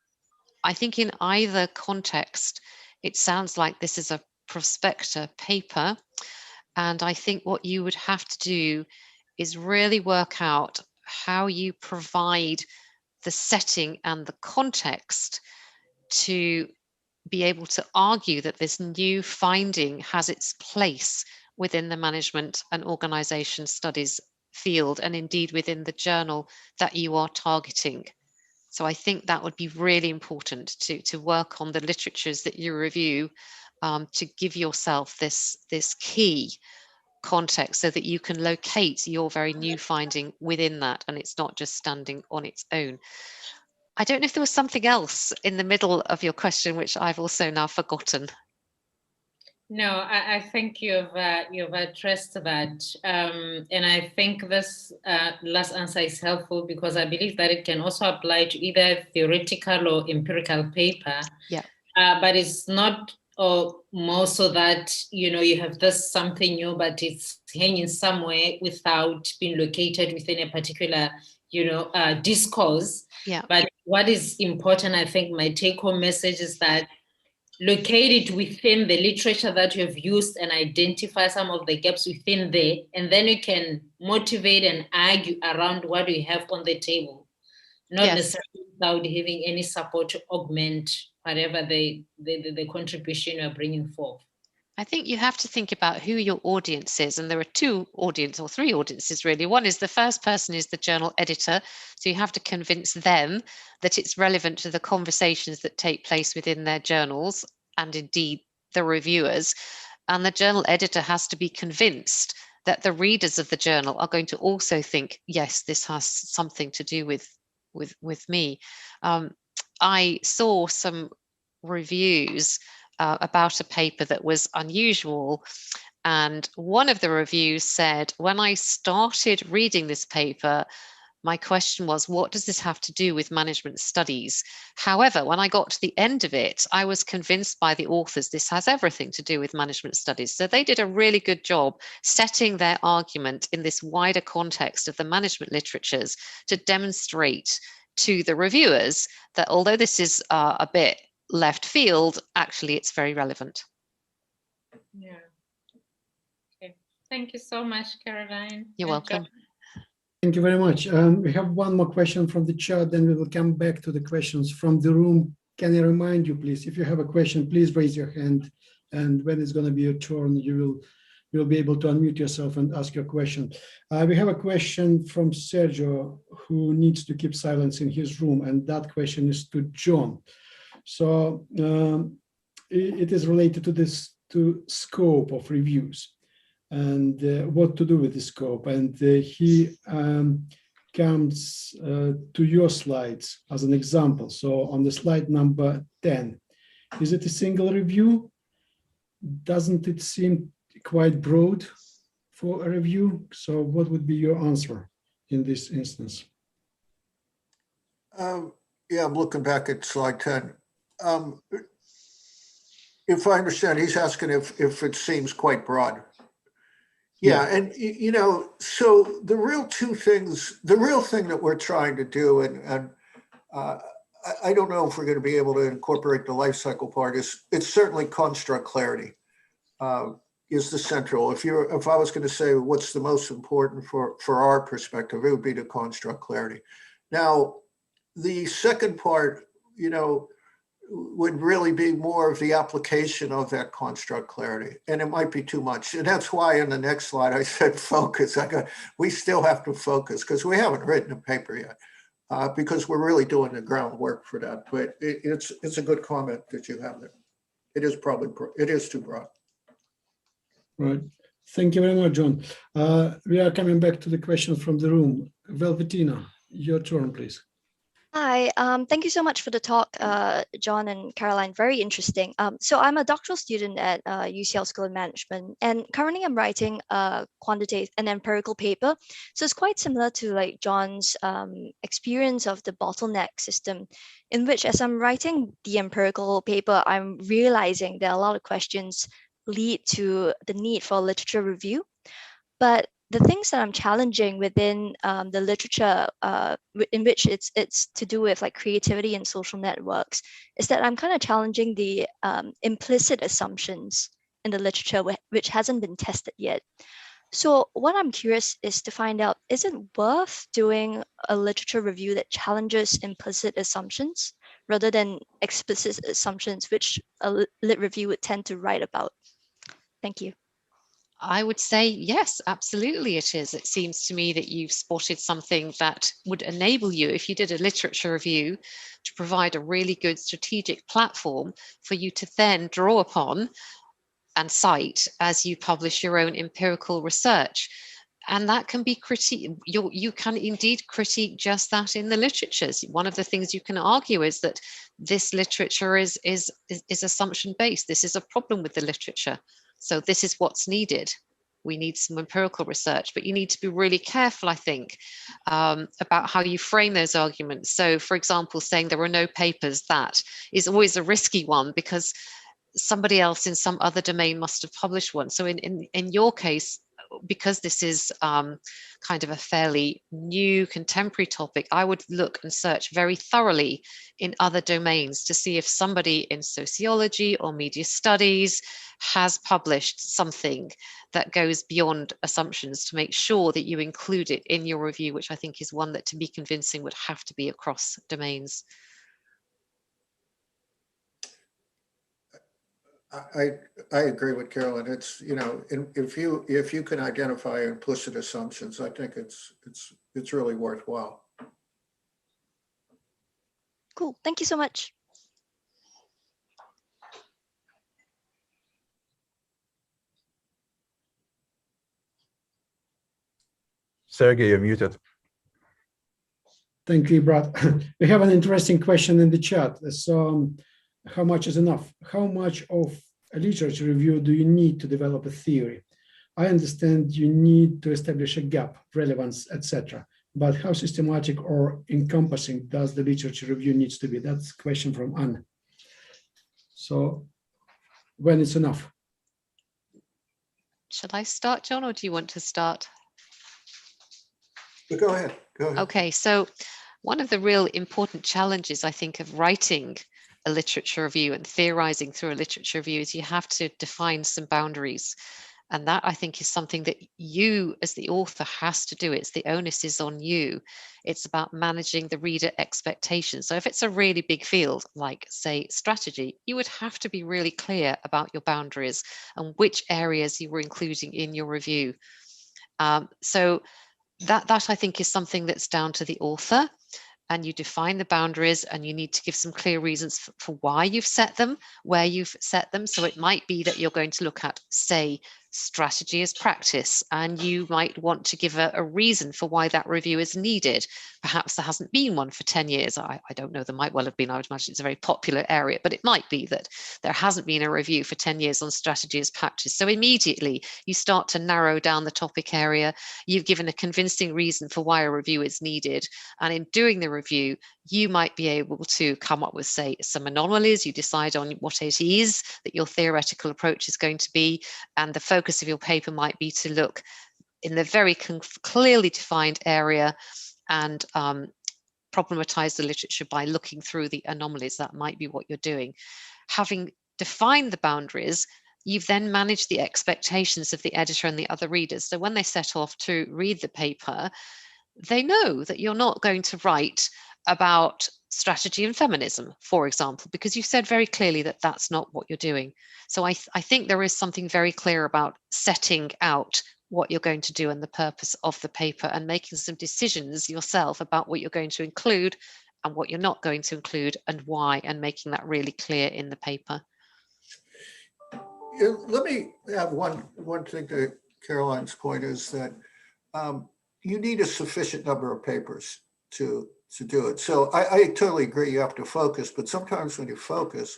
I think in either context, it sounds like this is a prospector paper. And I think what you would have to do is really work out how you provide the setting and the context to be able to argue that this new finding has its place within the management and organization studies field, and indeed within the journal that you are targeting. So I think that would be really important to work on the literatures that you review, to give yourself this key context so that you can locate your very new finding within that, and it's not just standing on its own. I don't know if there was something else in the middle of your question, which I've also now forgotten. No, I think you've addressed that. And I think this last answer is helpful because I believe that it can also apply to either theoretical or empirical paper. Yeah. But it's not more so that, you know, you have this something new, but it's hanging somewhere without being located within a particular, you know, discourse. Yeah. But what is important, I think my take-home message is that locate it within the literature that you have used and identify some of the gaps within there, and then you can motivate and argue around what you have on the table, not necessarily without having any support to augment whatever the contribution you're bringing forth. I think you have to think about who your audience is, and there are two audiences or three audiences really. One is the first person is the journal editor, so you have to convince them that it's relevant to the conversations that take place within their journals, and indeed the reviewers. And the journal editor has to be convinced that the readers of the journal are going to also think, yes, this has something to do with me. I saw some reviews about a paper that was unusual. And one of the reviews said, when I started reading this paper, my question was, what does this have to do with management studies? However, when I got to the end of it, I was convinced by the authors this has everything to do with management studies. So they did a really good job setting their argument in this wider context of the management literatures to demonstrate to the reviewers that although this is a bit left field, actually it's very relevant. Yeah. Okay. Thank you so much, Caroline. You're welcome. Thank you very much. We have one more question from the chat, then we will come back to the questions from the room. Can I remind you, please, if you have a question, please raise your hand, and when it's going to be your turn, you'll be able to unmute yourself and ask your question. We have a question from Sergio, who needs to keep silence in his room, and that question is to John. So it is related to scope of reviews and what to do with the scope. And he comes to your slides as an example. So on the slide number 10, is it a single review? Doesn't it seem quite broad for a review? So what would be your answer in this instance? Yeah, I'm looking back at slide 10. If I understand, he's asking if it seems quite broad. Yeah, and you know, so the real thing that we're trying to do, and I don't know if we're going to be able to incorporate the life cycle part. It's certainly construct clarity is the central. If I was going to say what's the most important for our perspective, it would be the construct clarity. Now, the second part, you know, would really be more of the application of that construct clarity, and it might be too much. And that's why in the next slide I said focus. We still have to focus because we haven't written a paper yet. Because we're really doing the groundwork for that. But it's a good comment that you have there. It is too broad. Right. Thank you very much, John. We are coming back to the questions from the room. Velvetina, your turn, please. Hi, thank you so much for the talk, John and Caroline. Very interesting. So I'm a doctoral student at UCL School of Management, and currently I'm writing a quantitative and empirical paper. So it's quite similar to like John's experience of the bottleneck system, in which as I'm writing the empirical paper, I'm realizing there are a lot of questions lead to the need for literature review. But the things that I'm challenging within the literature in which it's to do with like creativity and social networks is that I'm kind of challenging the implicit assumptions in the literature which hasn't been tested yet. So what I'm curious is to find out, is it worth doing a literature review that challenges implicit assumptions rather than explicit assumptions, which a lit review would tend to write about? Thank you. I would say yes, absolutely it is. It seems to me that you've spotted something that would enable you, if you did a literature review, to provide a really good strategic platform for you to then draw upon and cite as you publish your own empirical research. And that can be critique. You can indeed critique just that in the literatures. One of the things you can argue is that this literature is assumption based. This is a problem with the literature. So this is what's needed. We need some empirical research, but you need to be really careful, I think, about how you frame those arguments. So, for example, saying there are no papers, that is always a risky one because somebody else in some other domain must have published one. So in your case, because this is kind of a fairly new contemporary topic, I would look and search very thoroughly in other domains to see if somebody in sociology or media studies has published something that goes beyond assumptions, to make sure that you include it in your review, which I think is one that, to be convincing, would have to be across domains. I agree with Carolyn. It's, you know, if you can identify implicit assumptions, I think it's really worthwhile. Cool. Thank you so much. Sergey, you're muted. Thank you, Brad. We have an interesting question in the chat. So how much is enough? How much of a literature review do you need to develop a theory? I understand you need to establish a gap, relevance, etc. But how systematic or encompassing does the literature review needs to be? That's a question from Anne. So when it's enough? Shall I start, John, or do you want to start? Go ahead. Okay, so one of the real important challenges, I think, of writing a literature review and theorizing through a literature review is you have to define some boundaries. And that, I think, is something that you as the author has to do. It's the onus is on you. It's about managing the reader expectations. So if it's a really big field, like say strategy, you would have to be really clear about your boundaries and which areas you were including in your review. So that I think is something that's down to the author, and you define the boundaries, and you need to give some clear reasons for why you've set them, where you've set them. So it might be that you're going to look at, say, strategy as practice, and you might want to give a reason for why that review is needed. Perhaps there hasn't been one for 10 years. I don't know, there might well have been. I would imagine it's a very popular area, but it might be that there hasn't been a review for 10 years on strategy as practice. So immediately you start to narrow down the topic area. You've given a convincing reason for why a review is needed. And in doing the review, you might be able to come up with, say, some anomalies. You decide on what it is that your theoretical approach is going to be, and the focus of your paper might be to look in the very clearly defined area and problematize the literature by looking through the anomalies. That might be what you're doing. Having defined the boundaries, you've then managed the expectations of the editor and the other readers. So when they set off to read the paper, they know that you're not going to write about strategy and feminism, for example, because you said very clearly that that's not what you're doing. So I think there is something very clear about setting out what you're going to do and the purpose of the paper, and making some decisions yourself about what you're going to include and what you're not going to include and why, and making that really clear in the paper. Let me add one thing to Caroline's point, is that you need a sufficient number of papers to do it. So I totally agree, you have to focus, but sometimes when you focus,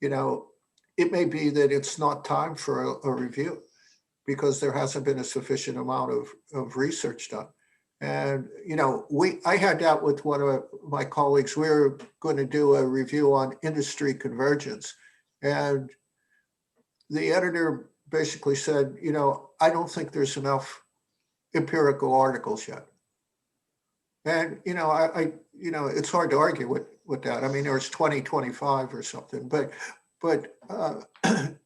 it may be that it's not time for a review because there hasn't been a sufficient amount of research done. And, I had that with one of my colleagues. We were going to do a review on industry convergence. And the editor basically said, I don't think there's enough empirical articles yet. And, it's hard to argue with that. I mean, there's 20, 25 or something, but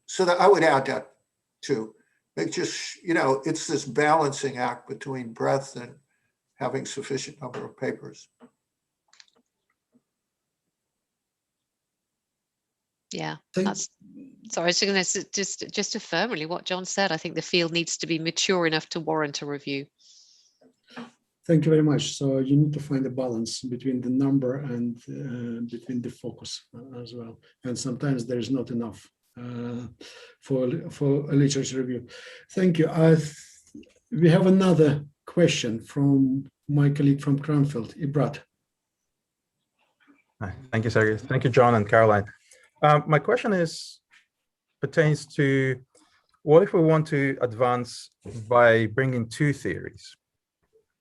so that I would add that too. It just, it's this balancing act between breadth and having sufficient number of papers. Yeah, sorry, I was going to just affirm really what John said. I think the field needs to be mature enough to warrant a review. Thank you very much. So you need to find a balance between the number and between the focus as well. And sometimes there's not enough for a literature review. Thank you. We have another question from my colleague from Cranfield, Ibrat. Thank you, Sergey. Thank you, John and Caroline. My question pertains to, what if we want to advance by bringing two theories?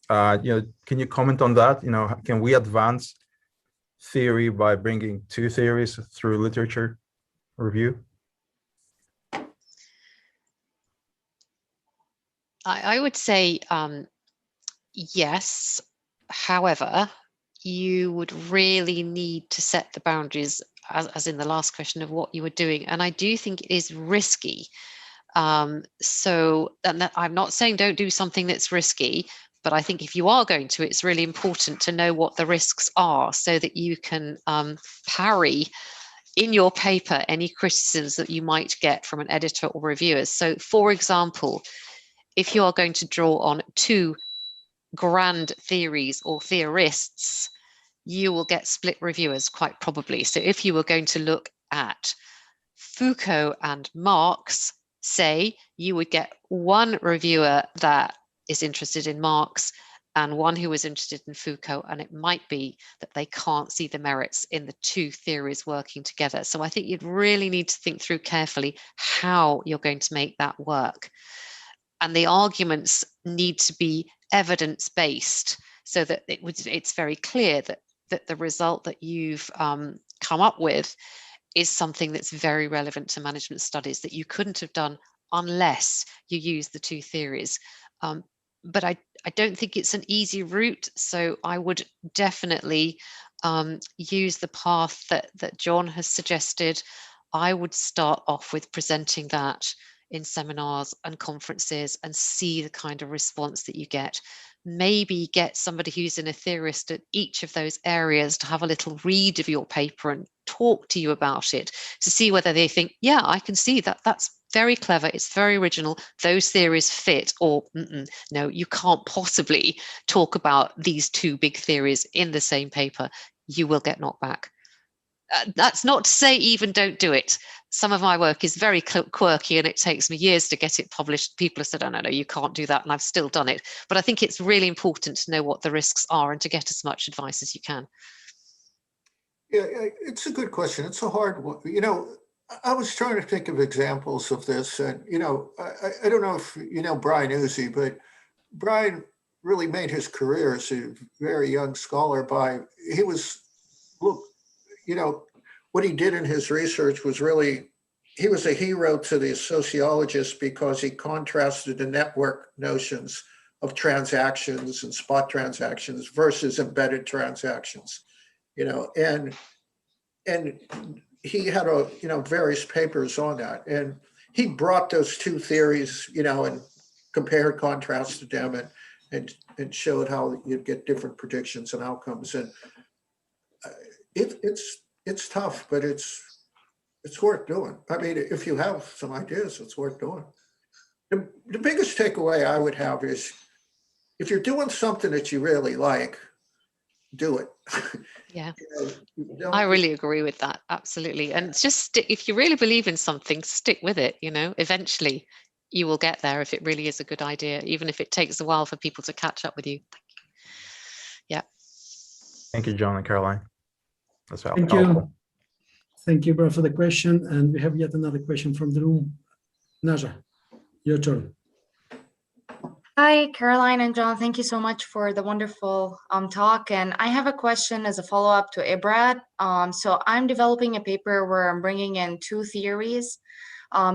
Can you comment on that? Can we advance theory by bringing two theories through literature review? I would say yes. However, you would really need to set the boundaries, as in the last question, of what you were doing. And I do think it is risky. And I'm not saying don't do something that's risky, but I think if you are going to, it's really important to know what the risks are so that you can parry in your paper any criticisms that you might get from an editor or reviewers. So, for example, if you are going to draw on two grand theories or theorists, you will get split reviewers quite probably. So if you were going to look at Foucault and Marx, say, you would get one reviewer that is interested in Marx and one who is interested in Foucault, and it might be that they can't see the merits in the two theories working together. So I think you'd really need to think through carefully how you're going to make that work. And the arguments need to be evidence-based so that it's very clear that the result that you've come up with is something that's very relevant to management studies that you couldn't have done unless you use the two theories. But I don't think it's an easy route. So I would definitely use the path that John has suggested. I would start off with presenting that in seminars and conferences and see the kind of response that you get. Maybe get somebody who's a theorist at each of those areas to have a little read of your paper and talk to you about it to see whether they think, yeah, I can see that. That's very clever. It's very original. Those theories fit, or no, you can't possibly talk about these two big theories in the same paper. You will get knocked back. That's not to say even don't do it. Some of my work is very quirky and it takes me years to get it published. People have said, oh, no, you can't do that. And I've still done it. But I think it's really important to know what the risks are and to get as much advice as you can. Yeah, it's a good question. It's a hard one. You know, I was trying to think of examples of this. And, you know, I don't know if you know Brian Uzi, but Brian really made his career as a very young scholar by, you know, what he did in his research was really, he was a hero to the sociologists because he contrasted the network notions of transactions and spot transactions versus embedded transactions, you know, and he had various papers on that. And he brought those two theories, you know, and compared, contrasted them and showed how you'd get different predictions and outcomes. And it's tough, but it's worth doing. I mean, if you have some ideas, it's worth doing. The biggest takeaway I would have is if you're doing something that you really like, do it. Yeah, you know, I really agree with that. Absolutely. And just if you really believe in something, stick with it. You know, eventually you will get there if it really is a good idea, even if it takes a while for people to catch up with you. Thank you. Yeah. Thank you, John and Caroline. That's Thank helpful. you. Thank you, Brad, for the question. And we have yet another question from the room. Naja, your turn. Hi, Caroline and John. Thank you so much for the wonderful talk. And I have a question as a follow-up to Ibrad. So I'm developing a paper where I'm bringing in two theories.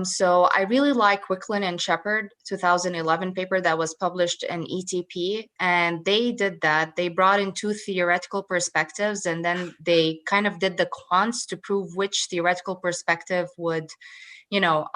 So I really like Wicklund and Shepard 2011 paper that was published in ETP. And they did that. They brought in two theoretical perspectives, and then they kind of did the quants to prove which theoretical perspective would, you know,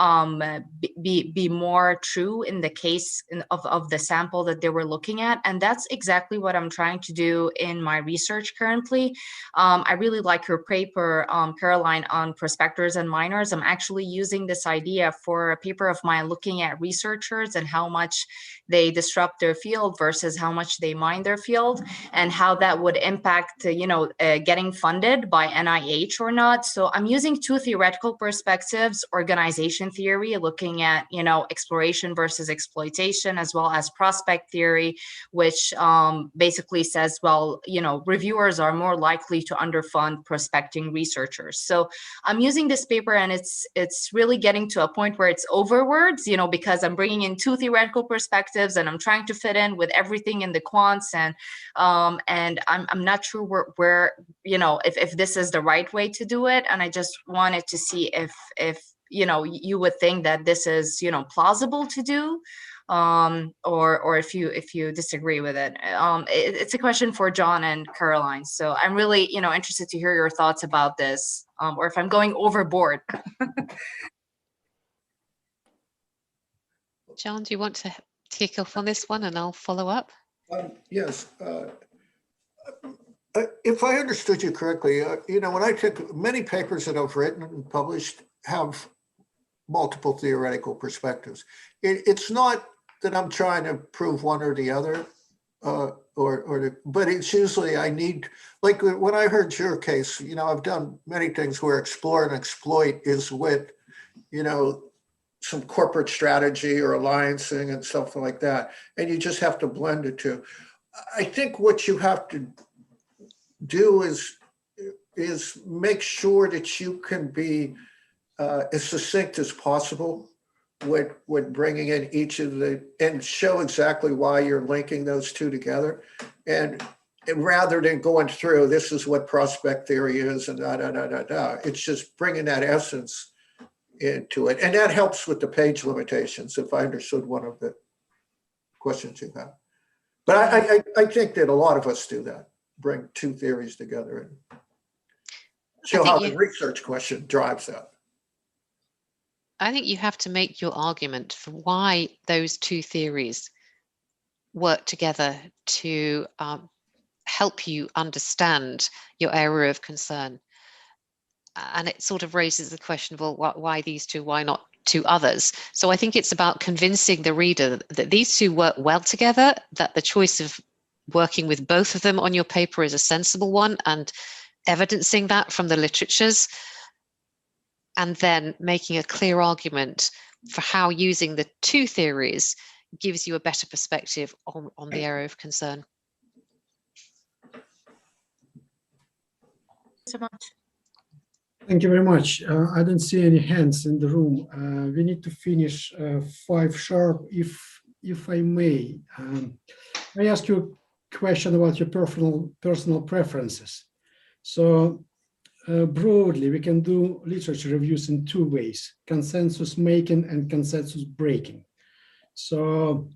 be more true in the case of the sample that they were looking at. And that's exactly what I'm trying to do in my research currently. I really like your paper, Caroline, on prospectors and miners. I'm actually using this idea for a paper of mine looking at researchers and how much they disrupt their field versus how much they mine their field, and how that would impact, getting funded by NIH or not. So I'm using two theoretical perspectives, organization theory, looking at, exploration versus exploitation, as well as prospect theory, which basically says, well, reviewers are more likely to underfund prospecting researchers. So I'm using this paper, and it's really getting to a point where it's over words, because I'm bringing in two theoretical perspectives and I'm trying to fit in with everything in the quants, and I'm not sure where if this is the right way to do it. And I just wanted to see if you would think that this is plausible to do, or if you disagree with it. It's a question for John and Caroline, so I'm really interested to hear your thoughts about this, or if I'm going overboard. John, do you want to kick off on this one and I'll follow up? Yes. If I understood you correctly, when I took many papers that I've written and published have multiple theoretical perspectives. It's not that I'm trying to prove one or the other, but it's usually I need, like when I heard your case, I've done many things where explore and exploit is with, some corporate strategy or alliancing and stuff like that. And you just have to blend the two. I think what you have to do is make sure that you can be as succinct as possible with bringing in each of and show exactly why you're linking those two together. And rather than going through, this is what prospect theory is and it's just bringing that essence into it. And that helps with the page limitations, if I understood one of the questions you have. But I think that a lot of us do that, bring two theories together and show how the research question drives that. I think you have to make your argument for why those two theories work together to help you understand your area of concern. And it sort of raises the question of, well, why these two? Why not two others? So I think it's about convincing the reader that these two work well together, that the choice of working with both of them on your paper is a sensible one, and evidencing that from the literatures, and then making a clear argument for how using the two theories gives you a better perspective on the area of concern. So much. Thank you very much. I don't see any hands in the room. We need to finish 5 sharp, if I may. I ask you a question about your personal preferences. So broadly, we can do literature reviews in 2 ways: consensus making and consensus breaking. So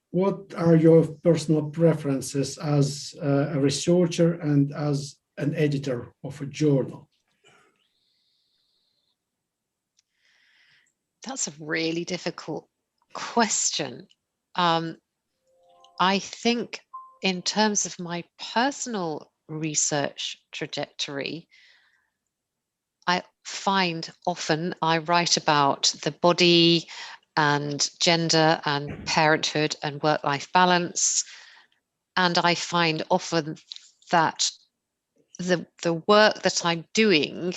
what are your personal preferences as a researcher and as an editor of a journal? That's a really difficult question. I think in terms of my personal research trajectory, I find often I write about the body and gender and parenthood and work-life balance. And I find often that the work that I'm doing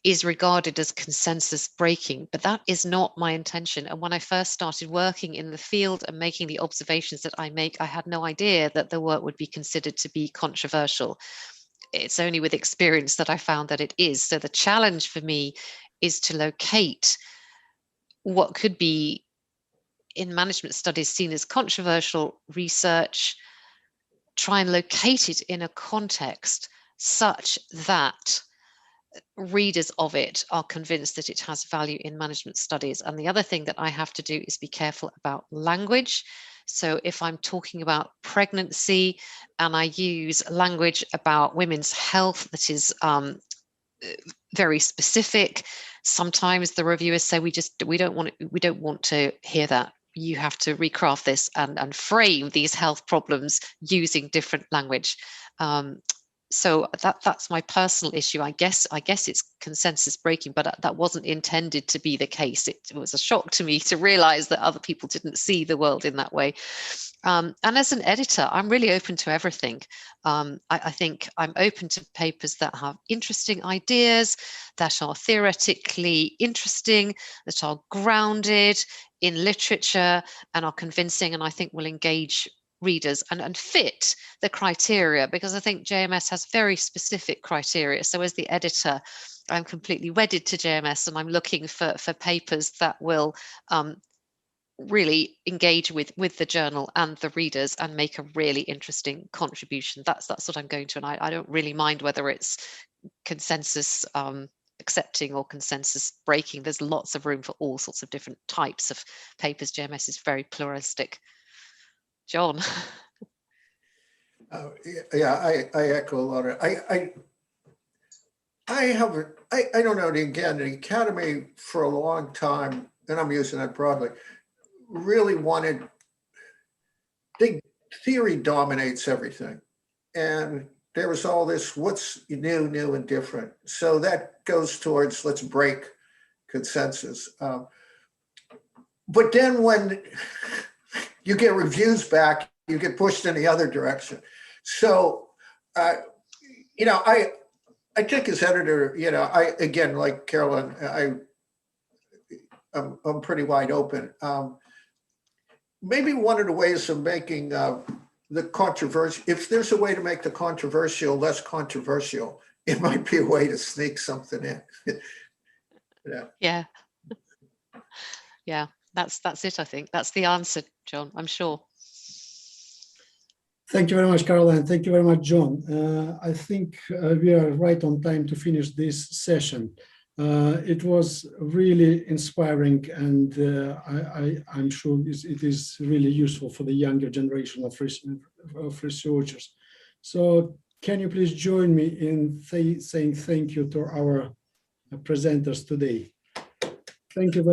is regarded as consensus breaking, but that is not my intention. And when I first started working in the field and making the observations that I make, I had no idea that the work would be considered to be controversial. It's only with experience that I found that it is. So the challenge for me is to locate what could be in management studies seen as controversial research, try and locate it in a context such that readers of it are convinced that it has value in management studies. And the other thing that I have to do is be careful about language. So if I'm talking about pregnancy and I use language about women's health that is very specific, sometimes the reviewers say we don't want to hear that. You have to recraft this and frame these health problems using different language. So that's my personal issue. I guess it's consensus breaking, but that wasn't intended to be the case. It was a shock to me to realize that other people didn't see the world in that way. And as an editor, I'm really open to everything. I think I'm open to papers that have interesting ideas, that are theoretically interesting, that are grounded in literature and are convincing, and I think will engage readers and fit the criteria, because I think JMS has very specific criteria. So as the editor, I'm completely wedded to JMS, and I'm looking for papers that will really engage with the journal and the readers and make a really interesting contribution. That's what I'm going to, and I don't really mind whether it's consensus accepting or consensus breaking. There's lots of room for all sorts of different types of papers. JMS is very pluralistic. John. Yeah, I echo a lot of it. I don't know, again, the Academy for a long time, and I'm using that broadly, really wanted, theory dominates everything. And there was all this, what's new and different. So that goes towards, let's break consensus. But then when you get reviews back, you get pushed in the other direction. So, I think as editor, again, like Caroline, I'm pretty wide open. Maybe one of the ways of making the controversial, if there's a way to make the controversial less controversial, it might be a way to sneak something in. Yeah, that's it. I think that's the answer, John, I'm sure. Thank you very much, Caroline. Thank you very much, John. I think we are right on time to finish this session. It was really inspiring, and I'm sure it is really useful for the younger generation of researchers. So can you please join me in saying thank you to our presenters today? Thank you very much.